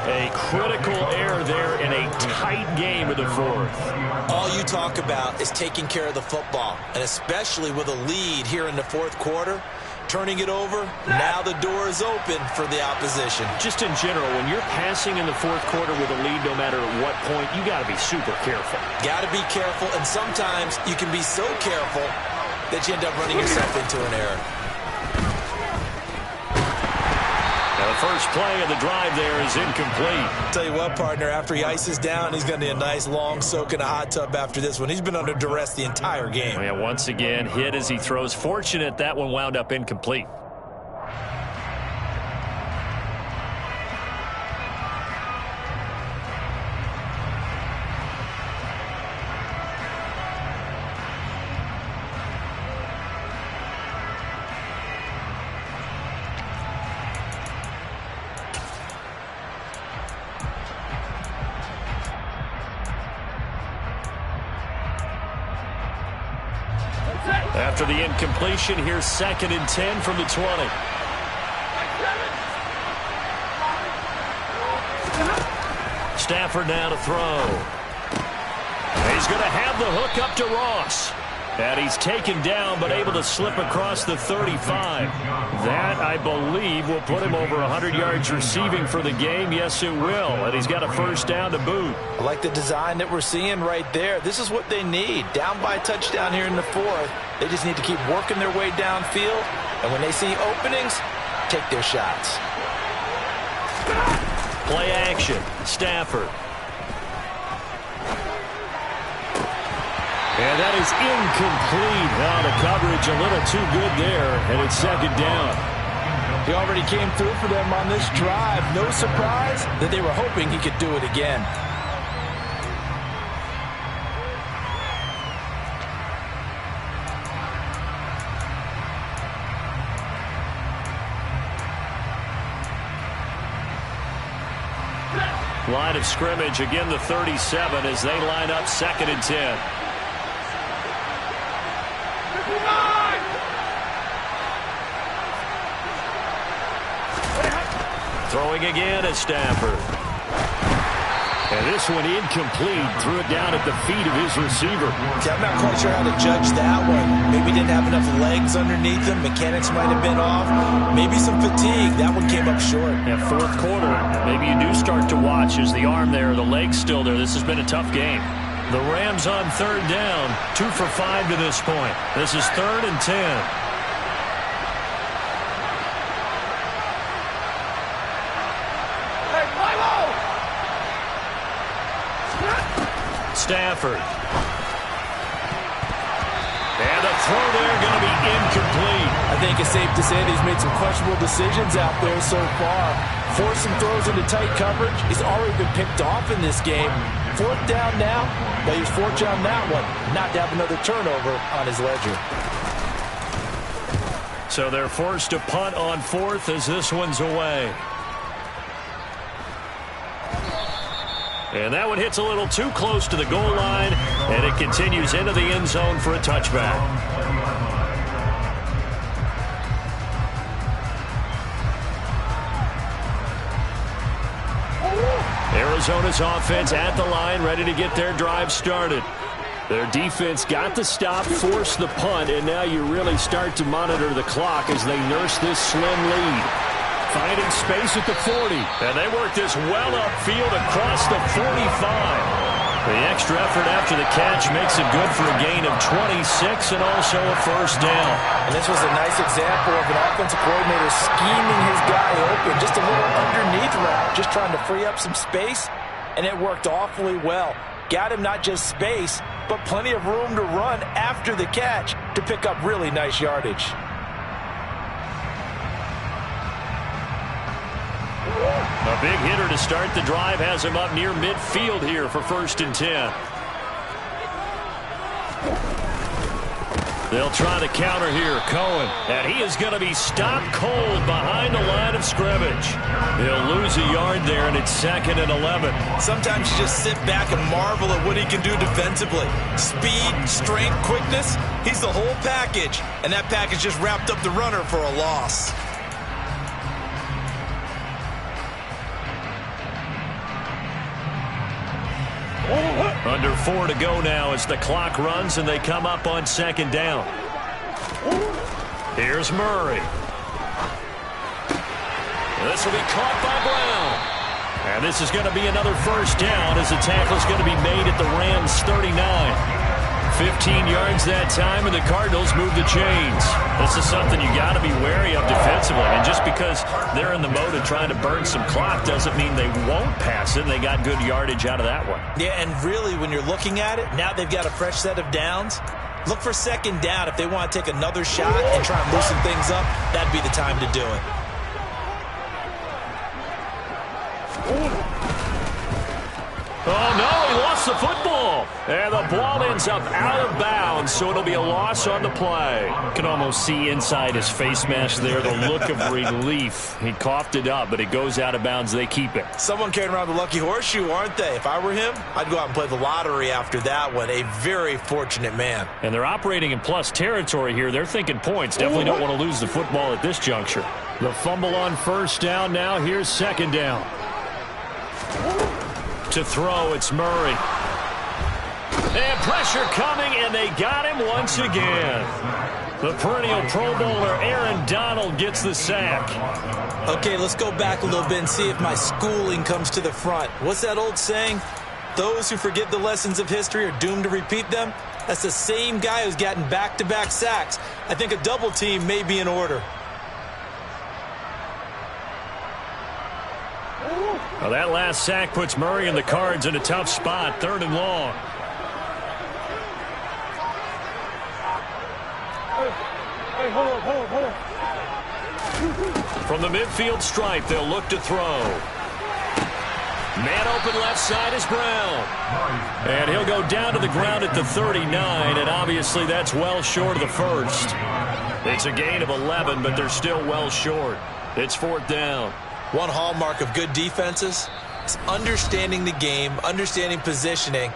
A critical error there in a tight game of the 4th. All you talk about is taking care of the football, and especially with a lead here in the 4th quarter, turning it over, now the door is open for the opposition. Just in general, when you're passing in the 4th quarter with a lead, no matter at what point, you got to be super careful. Got to be careful, and sometimes you can be so careful that you end up running yourself into an error. Now the first play of the drive there is incomplete. Tell you what, partner, after he ices down, he's going to need a nice long soak in a hot tub after this one. He's been under duress the entire game. Oh, yeah, once again, hit as he throws. Fortunate that one wound up incomplete. After the incompletion, here's 2nd and 10 from the 20. Stafford now to throw. He's going to have the hook up to Ross. And he's taken down but able to slip across the 35. That, I believe, will put him over 100 yards receiving for the game. Yes, it will. And he's got a first down to boot. I like the design that we're seeing right there. This is what they need. Down by a touchdown here in the 4th. They just need to keep working their way downfield. And when they see openings, take their shots. Play action. Stafford. And that is incomplete. Now the coverage a little too good there, and it's 2nd down. He already came through for them on this drive. No surprise that they were hoping he could do it again. Line of scrimmage, again the 37 as they line up 2nd and 10. Throwing again at Stafford. And this one incomplete. Threw it down at the feet of his receiver. See, I'm not quite sure how to judge that one. Maybe didn't have enough legs underneath him. Mechanics might have been off. Maybe some fatigue. That one came up short. At 4th quarter, maybe you do start to watch as the arm there, the leg's still there. This has been a tough game. The Rams on 3rd down. 2 for 5 to this point. This is 3rd and 10. Stafford. And the throw there going to be incomplete. I think it's safe to say that he's made some questionable decisions out there so far. Forced some throws into tight coverage. He's already been picked off in this game. 4th down now, but he was fortunate on that one not to have another turnover on his ledger. So they're forced to punt on 4th as this one's away. And that one hits a little too close to the goal line, and it continues into the end zone for a touchback. Arizona's offense at the line, ready to get their drive started. Their defense got the stop, forced the punt, and now you really start to monitor the clock as they nurse this slim lead. Finding space at the 40. And they work this well upfield across the 45. The extra effort after the catch makes it good for a gain of 26 and also a first down. And this was a nice example of an offensive coordinator scheming his guy open. Just a little underneath route, just trying to free up some space, and it worked awfully well. Got him not just space, but plenty of room to run after the catch to pick up really nice yardage. A big hitter to start the drive has him up near midfield here for 1st and 10. They'll try the counter here. Cohen. And he is going to be stopped cold behind the line of scrimmage. He'll lose a yard there, and it's 2nd and 11. Sometimes you just sit back and marvel at what he can do defensively. Speed, strength, quickness. He's the whole package. And that package just wrapped up the runner for a loss. Under 4 to go now as the clock runs and they come up on 2nd down. Here's Murray. This will be caught by Brown. And this is going to be another first down as the tackle is going to be made at the Rams' 39. 15 yards that time, and the Cardinals move the chains. This is something you got to be wary of defensively. And just because they're in the mode of trying to burn some clock doesn't mean they won't pass it. They got good yardage out of that one. Yeah, and really, when you're looking at it, now they've got a fresh set of downs. Look for 2nd down. If they want to take another shot and try and loosen things up, that'd be the time to do it. Oh, no, he lost the football. And the ball ends up out of bounds, so it'll be a loss on the play. You can almost see inside his face mask there the look of relief. He coughed it up, but it goes out of bounds. They keep it. Someone carrying around the lucky horseshoe, aren't they? If I were him, I'd go out and play the lottery after that one. A very fortunate man. And they're operating in plus territory here. They're thinking points. Definitely don't want to lose the football at this juncture. The fumble on first down. Now here's second down. To throw, it's Murray. And pressure coming, and they got him once again. The perennial Pro Bowler Aaron Donald gets the sack. Okay, let's go back a little bit and see if my schooling comes to the front. What's that old saying? Those who forget the lessons of history are doomed to repeat them. That's the same guy who's gotten back-to-back sacks. I think a double team may be in order. Well, that last sack puts Murray and the Cards in a tough spot, 3rd and long. Hey, hold on. From the midfield stripe, they'll look to throw. Man open left side is Brown. And he'll go down to the ground at the 39, and obviously that's well short of the first. It's a gain of 11, but they're still well short. It's 4th down. One hallmark of good defenses is understanding the game, understanding positioning,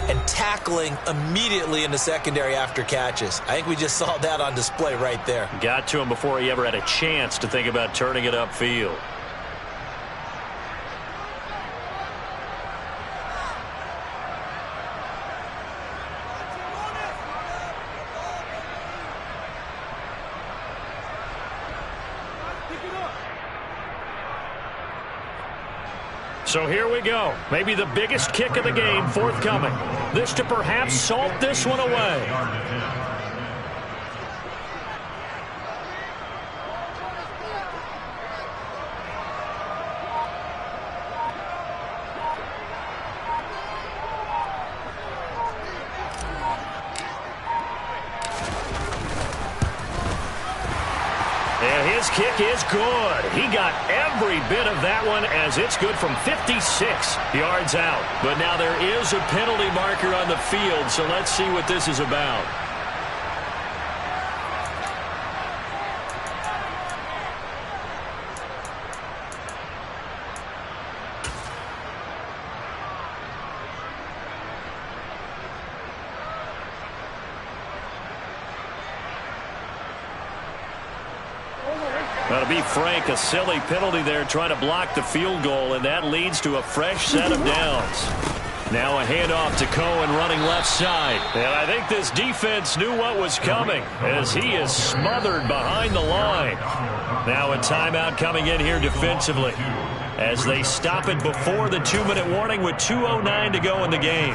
and tackling immediately in the secondary after catches. I think we just saw that on display right there. Got to him before he ever had a chance to think about turning it upfield. So here we go. Maybe the biggest kick of the game forthcoming. This to perhaps salt this one away. And his kick is good. He got every bit of that one as it's good from 56 yards out. But now there is a penalty marker on the field, so let's see what this is about. Well, to be frank, a silly penalty there trying to block the field goal, and that leads to a fresh set of downs. Now a handoff to Cohen running left side. And I think this defense knew what was coming as he is smothered behind the line. Now a timeout coming in here defensively as they stop it before the 2-minute warning with 2:09 to go in the game.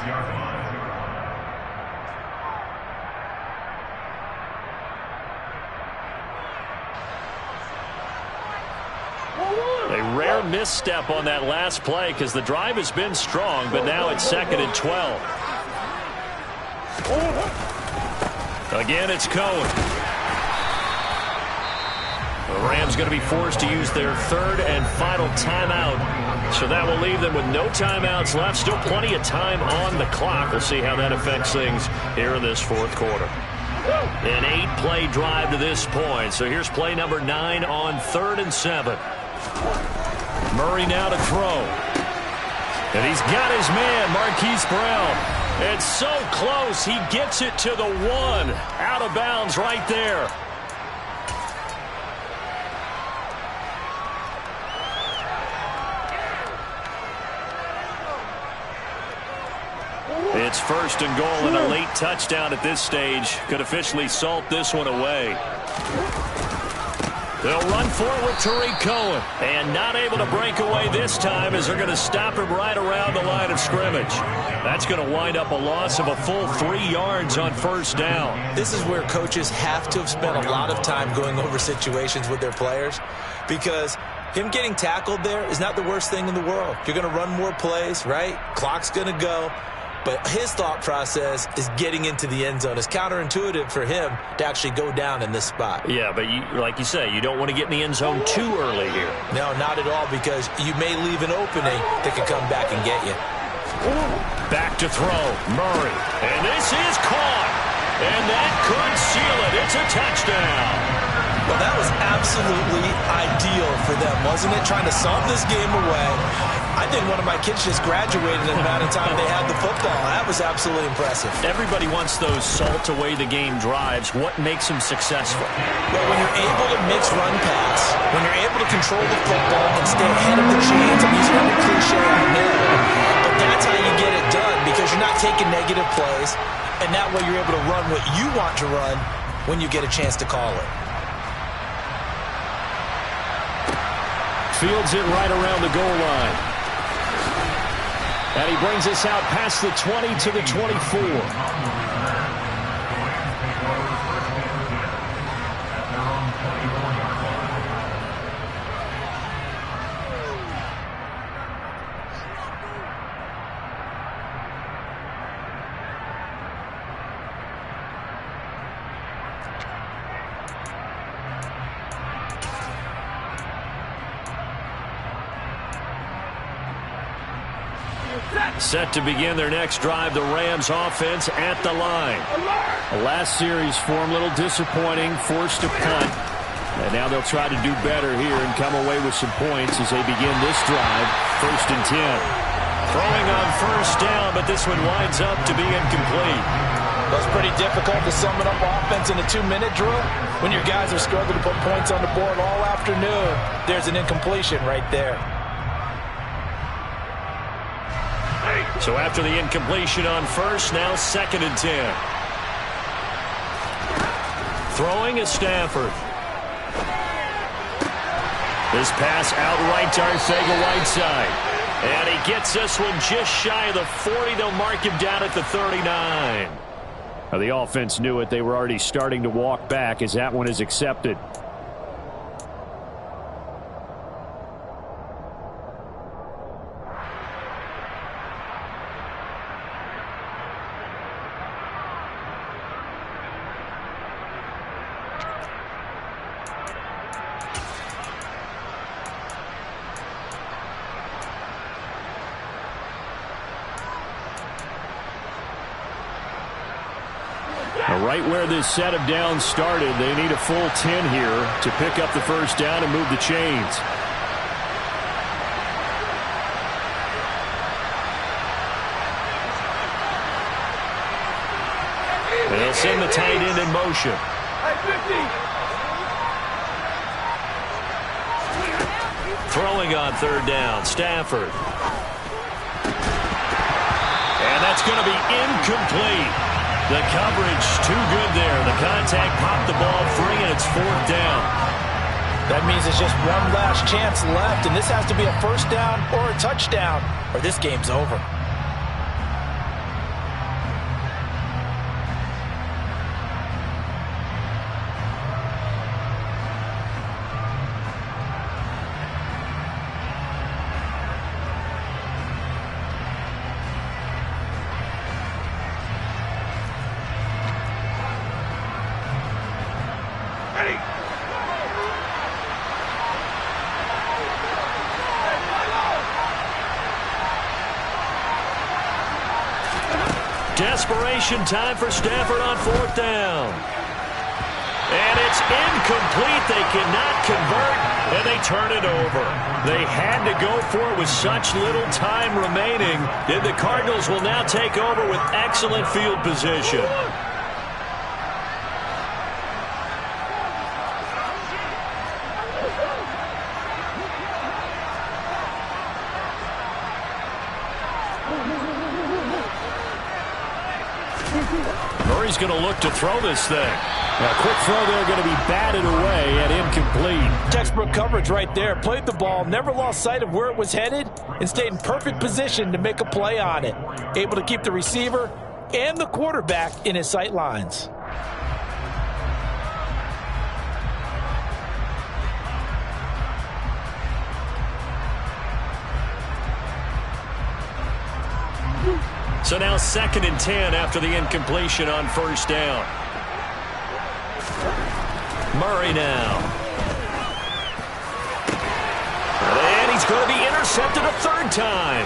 A rare misstep on that last play because the drive has been strong, but now it's 2nd and 12. Again, it's Cohen. The Rams going to be forced to use their 3rd and final timeout. So that will leave them with no timeouts left. Still plenty of time on the clock. We'll see how that affects things here in this 4th quarter. An 8-play drive to this point. So here's play number 9 on 3rd and 7. Murray now to throw. And he's got his man, Marquise Brown. It's so close, he gets it to the 1. Out of bounds right there. It's 1st and goal, and a late touchdown at this stage could officially salt this one away. They'll run for it with Tariq Cohen. And not able to break away this time as they're going to stop him right around the line of scrimmage. That's going to wind up a loss of a full 3 yards on 1st down. This is where coaches have to have spent a lot of time going over situations with their players, because him getting tackled there is not the worst thing in the world. You're going to run more plays, right? Clock's going to go. But his thought process is getting into the end zone. It's counterintuitive for him to actually go down in this spot. Yeah, but like you say, you don't want to get in the end zone too early here. No, not at all, because you may leave an opening that can come back and get you. Back to throw. Murray. And this is caught. And that could seal it. It's a touchdown. Well, that was absolutely ideal for them, wasn't it? Trying to solve this game away. I think one of my kids just graduated in the amount of time they had the football. That was absolutely impressive. Everybody wants those salt-away-the-game drives. What makes them successful? Well, when you're able to mix run pass, when you're able to control the football and stay ahead of the chains, I'm using every cliche I know, but that's how you get it done because you're not taking negative plays, and that way you're able to run what you want to run when you get a chance to call it. Fields it right around the goal line. And he brings us out past the 20 to the 24. Set to begin their next drive, the Rams offense at the line. The last series for them, a little disappointing, forced a punt. And now they'll try to do better here and come away with some points as they begin this drive, 1st and 10. Throwing on first down, but this one winds up to be incomplete. That's pretty difficult to sum it up offense in a 2-minute drill. When your guys are struggling to put points on the board all afternoon, there's an incompletion right there. So after the incompletion on first, now 2nd and 10. Throwing is Stafford. This pass outright to Arcega-Whiteside. And he gets this one just shy of the 40. They'll mark him down at the 39. Now, the offense knew it. They were already starting to walk back as that one is accepted. Right where this set of downs started, they need a full 10 here to pick up the first down and move the chains. They'll send the tight end in motion. Throwing on 3rd down, Stafford. And that's going to be incomplete. The coverage too good there. The contact popped the ball free, and it's 4th down. That means it's just one last chance left, and this has to be a first down or a touchdown, or this game's over. Desperation time for Stafford on 4th down. And it's incomplete. They cannot convert, and they turn it over. They had to go for it with such little time remaining. And the Cardinals will now take over with excellent field position. Murray's going to look to throw this thing. A quick throw there, going to be batted away and incomplete. Textbook coverage right there. Played the ball, never lost sight of where it was headed, and stayed in perfect position to make a play on it. Able to keep the receiver and the quarterback in his sight lines. So now 2nd and 10 after the incompletion on first down. Murray now. And he's going to be intercepted a 3rd time.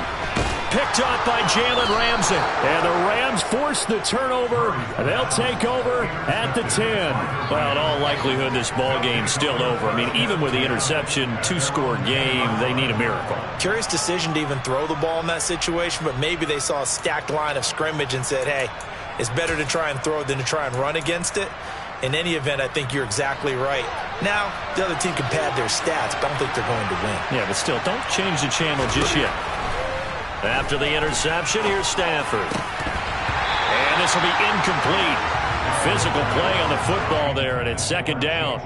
picked up by Jalen Ramsey. And the Rams force the turnover. They'll take over at the 10. Well, in all likelihood, this ball game's still over. I mean, even with the interception, two-score game, they need a miracle. Curious decision to even throw the ball in that situation, but maybe they saw a stacked line of scrimmage and said, hey, it's better to try and throw than to try and run against it. In any event, I think you're exactly right. Now, the other team can pad their stats, but I don't think they're going to win. Yeah, but still, don't change the channel just yet. After the interception, here's Stafford. And this will be incomplete. Physical play on the football there, and it's second down.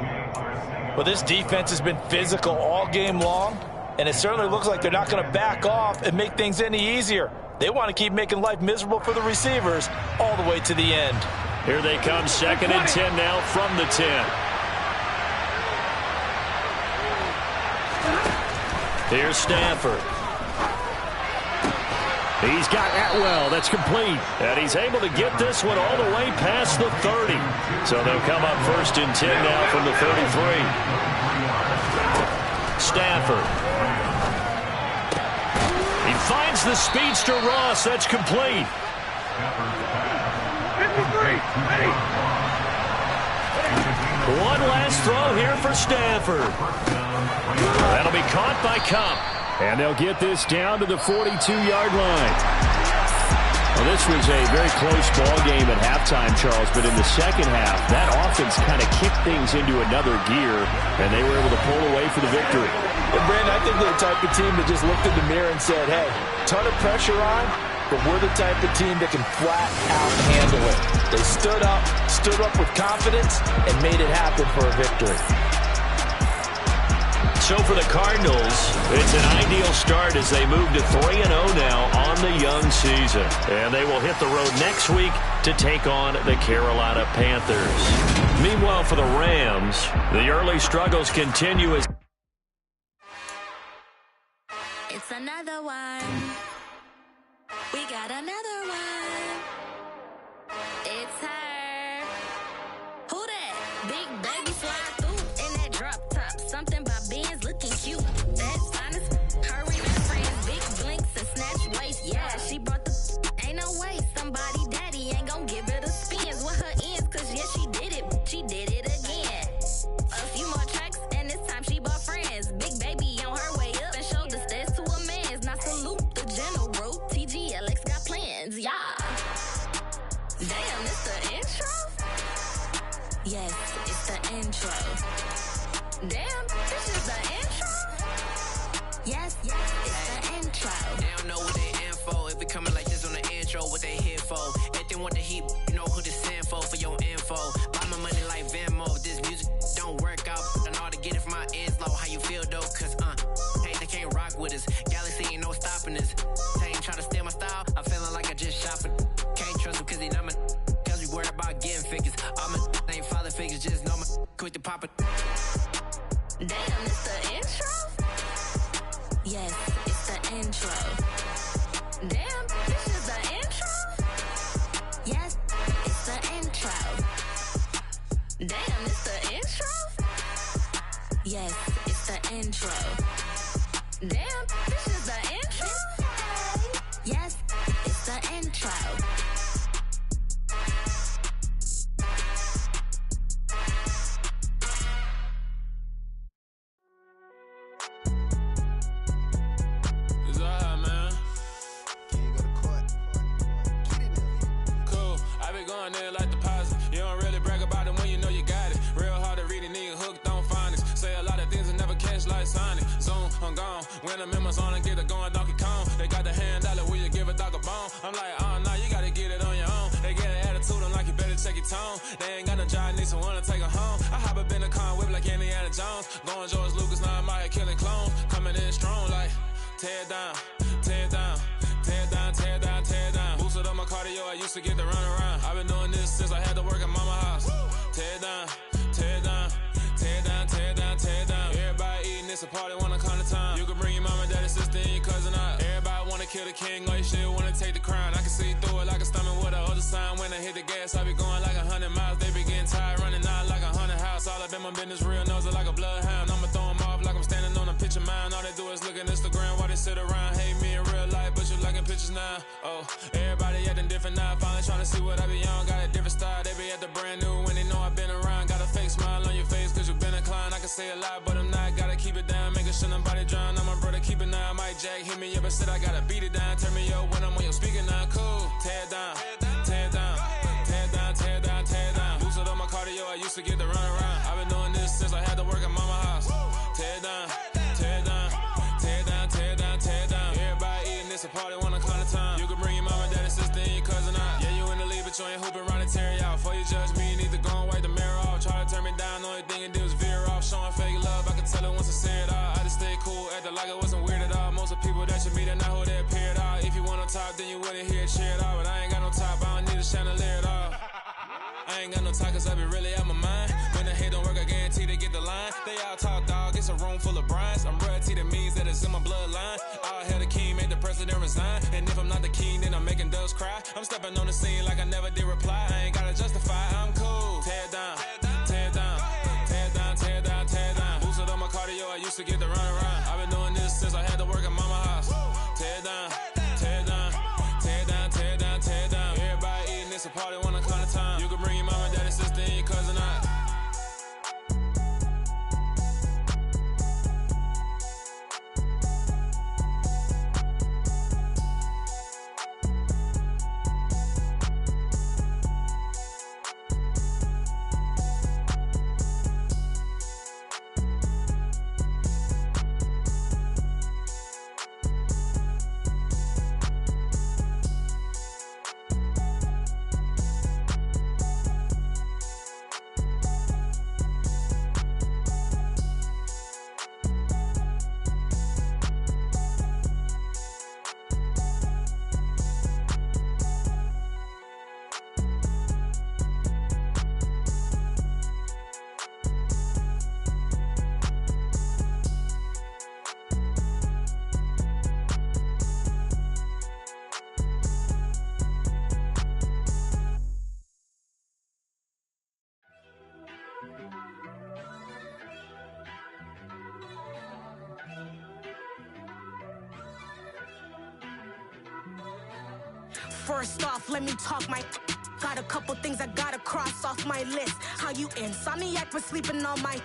Well, this defense has been physical all game long, and it certainly looks like they're not going to back off and make things any easier. They want to keep making life miserable for the receivers all the way to the end. Here they come, second and 10 now from the 10. Here's Stafford. He's got Atwell. That's complete. And he's able to get this one all the way past the 30. So they'll come up first and 10 now from the 33. Stafford. He finds the speedster Ross. That's complete. One last throw here for Stafford. That'll be caught by Cup. And they'll get this down to the 42-yard line. Well, this was a very close ball game at halftime, Charles, but in the second half, that offense kind of kicked things into another gear, and they were able to pull away for the victory. And Brandon, I think they're the type of team that just looked in the mirror and said, hey, ton of pressure on, but we're the type of team that can flat out handle it. They stood up with confidence, and made it happen for a victory. So for the Cardinals, it's an ideal start as they move to 3-0 now on the young season. And they will hit the road next week to take on the Carolina Panthers. Meanwhile, for the Rams, the early struggles continue as... It's another one. We got another one. It's her. Who that? Big baby fly through in that drop top. Something by Benz looking cute. That's honest. Her and her friends, big blinks and snatch waist. Yeah, she brought the... Ain't no way somebody daddy ain't gon' give her the spins with her ends. Cause yeah, she did it. She did it again. A few more tracks and this time she bought friends. Big baby on her way up and showed the stairs to a man's. Now salute the general. TGLX got plans, yeah. Damn, it's the intro? Yes, it's the intro. Damn, this is the intro? Yes, it's the intro. They don't know what they in for. If we coming like this on the intro, what they here for? If they want the heat, you know who to send for your info. Buy my money like Venmo. If this music don't work out, I know how to get it from my ends low. How you feel though? Cause hey, they can't rock with us. Galaxy ain't no stopping us. They ain't trying to steal my style. I'm feeling like I just shot for. Can't trust them cause they not my. Cause we worried about getting figures. All my ain't father figures, just know my quick to pop it. Damn, it's the intro? Yes, it's the intro. Damn, this is the intro? Yes, it's the intro. Damn, it's the intro? Yes, it's the intro. Damn, this is the intro? Yes, it's the intro. It's alright, man. Cool, I been going there like deposit. You don't really brag about it when you know you got it. Real hard to read a nigga hooked on phonics. Say a lot of things and never catch like Sonic. Zoom, I'm gone. When I'm in my zone, I get it going Donkey Kong. They got the hand dollar, will you give a dog a bone? I'm like, oh, nah, you gotta get it on your own. They get an attitude, I'm like, you better check your tone. They ain't got no job, need someone to take her home. I hop up in the car, whip like Indiana Jones. Going George Lucas, now I'm out here killing clones. Coming in strong like, tear down, tear down, tear down, tear down, tear down. Boosted up my cardio, I used to get to run around. I've been doing this since I had to work at mama house. Tear down, tear down, tear down, tear down, tear down. Everybody eating, it's a party, wanna come to time. You can bring your mama, daddy, sister, and your cousin out. Everybody wanna kill the king, or you shit wanna take the crown. I can see through it like a stomach with a other sign. When I hit the gas, I be going like 100 miles. They be getting tired, running out like 100 house. All up in my business, real nose it like a bloodhound. I'ma throw them off like I'm standing on a picture mound. All they do is look at Instagram while they sit around. Hate me in real life, but you like in picture. bitches now. Oh, everybody acting different now. Finally trying to see what I be on. Got a different style. They be at the brand new when they know I've been around. Got a fake smile on your face cause you been inclined. I can say a lot, but I'm not. Gotta keep it down. Making sure nobody drown. I'm my brother, keep it now. Mike Jack hit me up and said I gotta beat it down. Turn me up when I'm on your speaker now. Cool. Tear it down. Tear it down. Tear it down. Tear it down. Tear it down. Boosted up my cardio. I used to get the run around. I've been doing this since I had to work at mama house. Tear it down. Tear it down. Tear it down. Tear it down. Tear it down. Everybody eating this a party one o'clock of time. You can bring your mama, daddy, sister, and your cousin out. Yeah, you in the league, but you ain't hooping around and tear out. Before you judge me, you need to go and wipe the mirror off. Try to turn me down, the only thing you did was veer off. Showing fake love, I can tell it once I say it all. I just stay cool, acting like it wasn't weird at all. Most of the people that you meet are not who they appear at all. If you want on top, then you wouldn't hear it cheer at all. But I ain't got no top, I don't need a chandelier at all. I ain't got no talk cause I be really out my mind. When the hate don't work, I guarantee they get the line. They all talk dog, it's a room full of brines. I'm royalty, that means that it's in my bloodline. All hail the king, made the president resign. And if I'm not the king, then I'm making doves cry. I'm stepping on the scene like I never did reply. I ain't gotta justify, I'm cool. Tear it down, tear it down, tear it down, tear it down, tear it down. Boosted up my cardio, I used to get the run around. I've been doing this since I had to work at mama house. Tear it down, tear it down, tear it down, tear it down, tear it down. Everybody eating this a party one o'clock of time. You can bring your mama, daddy, sister, and your cousin out. First off, let me talk my. Got a couple things I gotta cross off my list. How you insomniac for sleeping on my.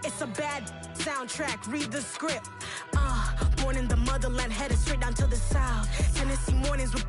It's a bad soundtrack, read the script. Born in the motherland, headed straight down to the south. Tennessee mornings with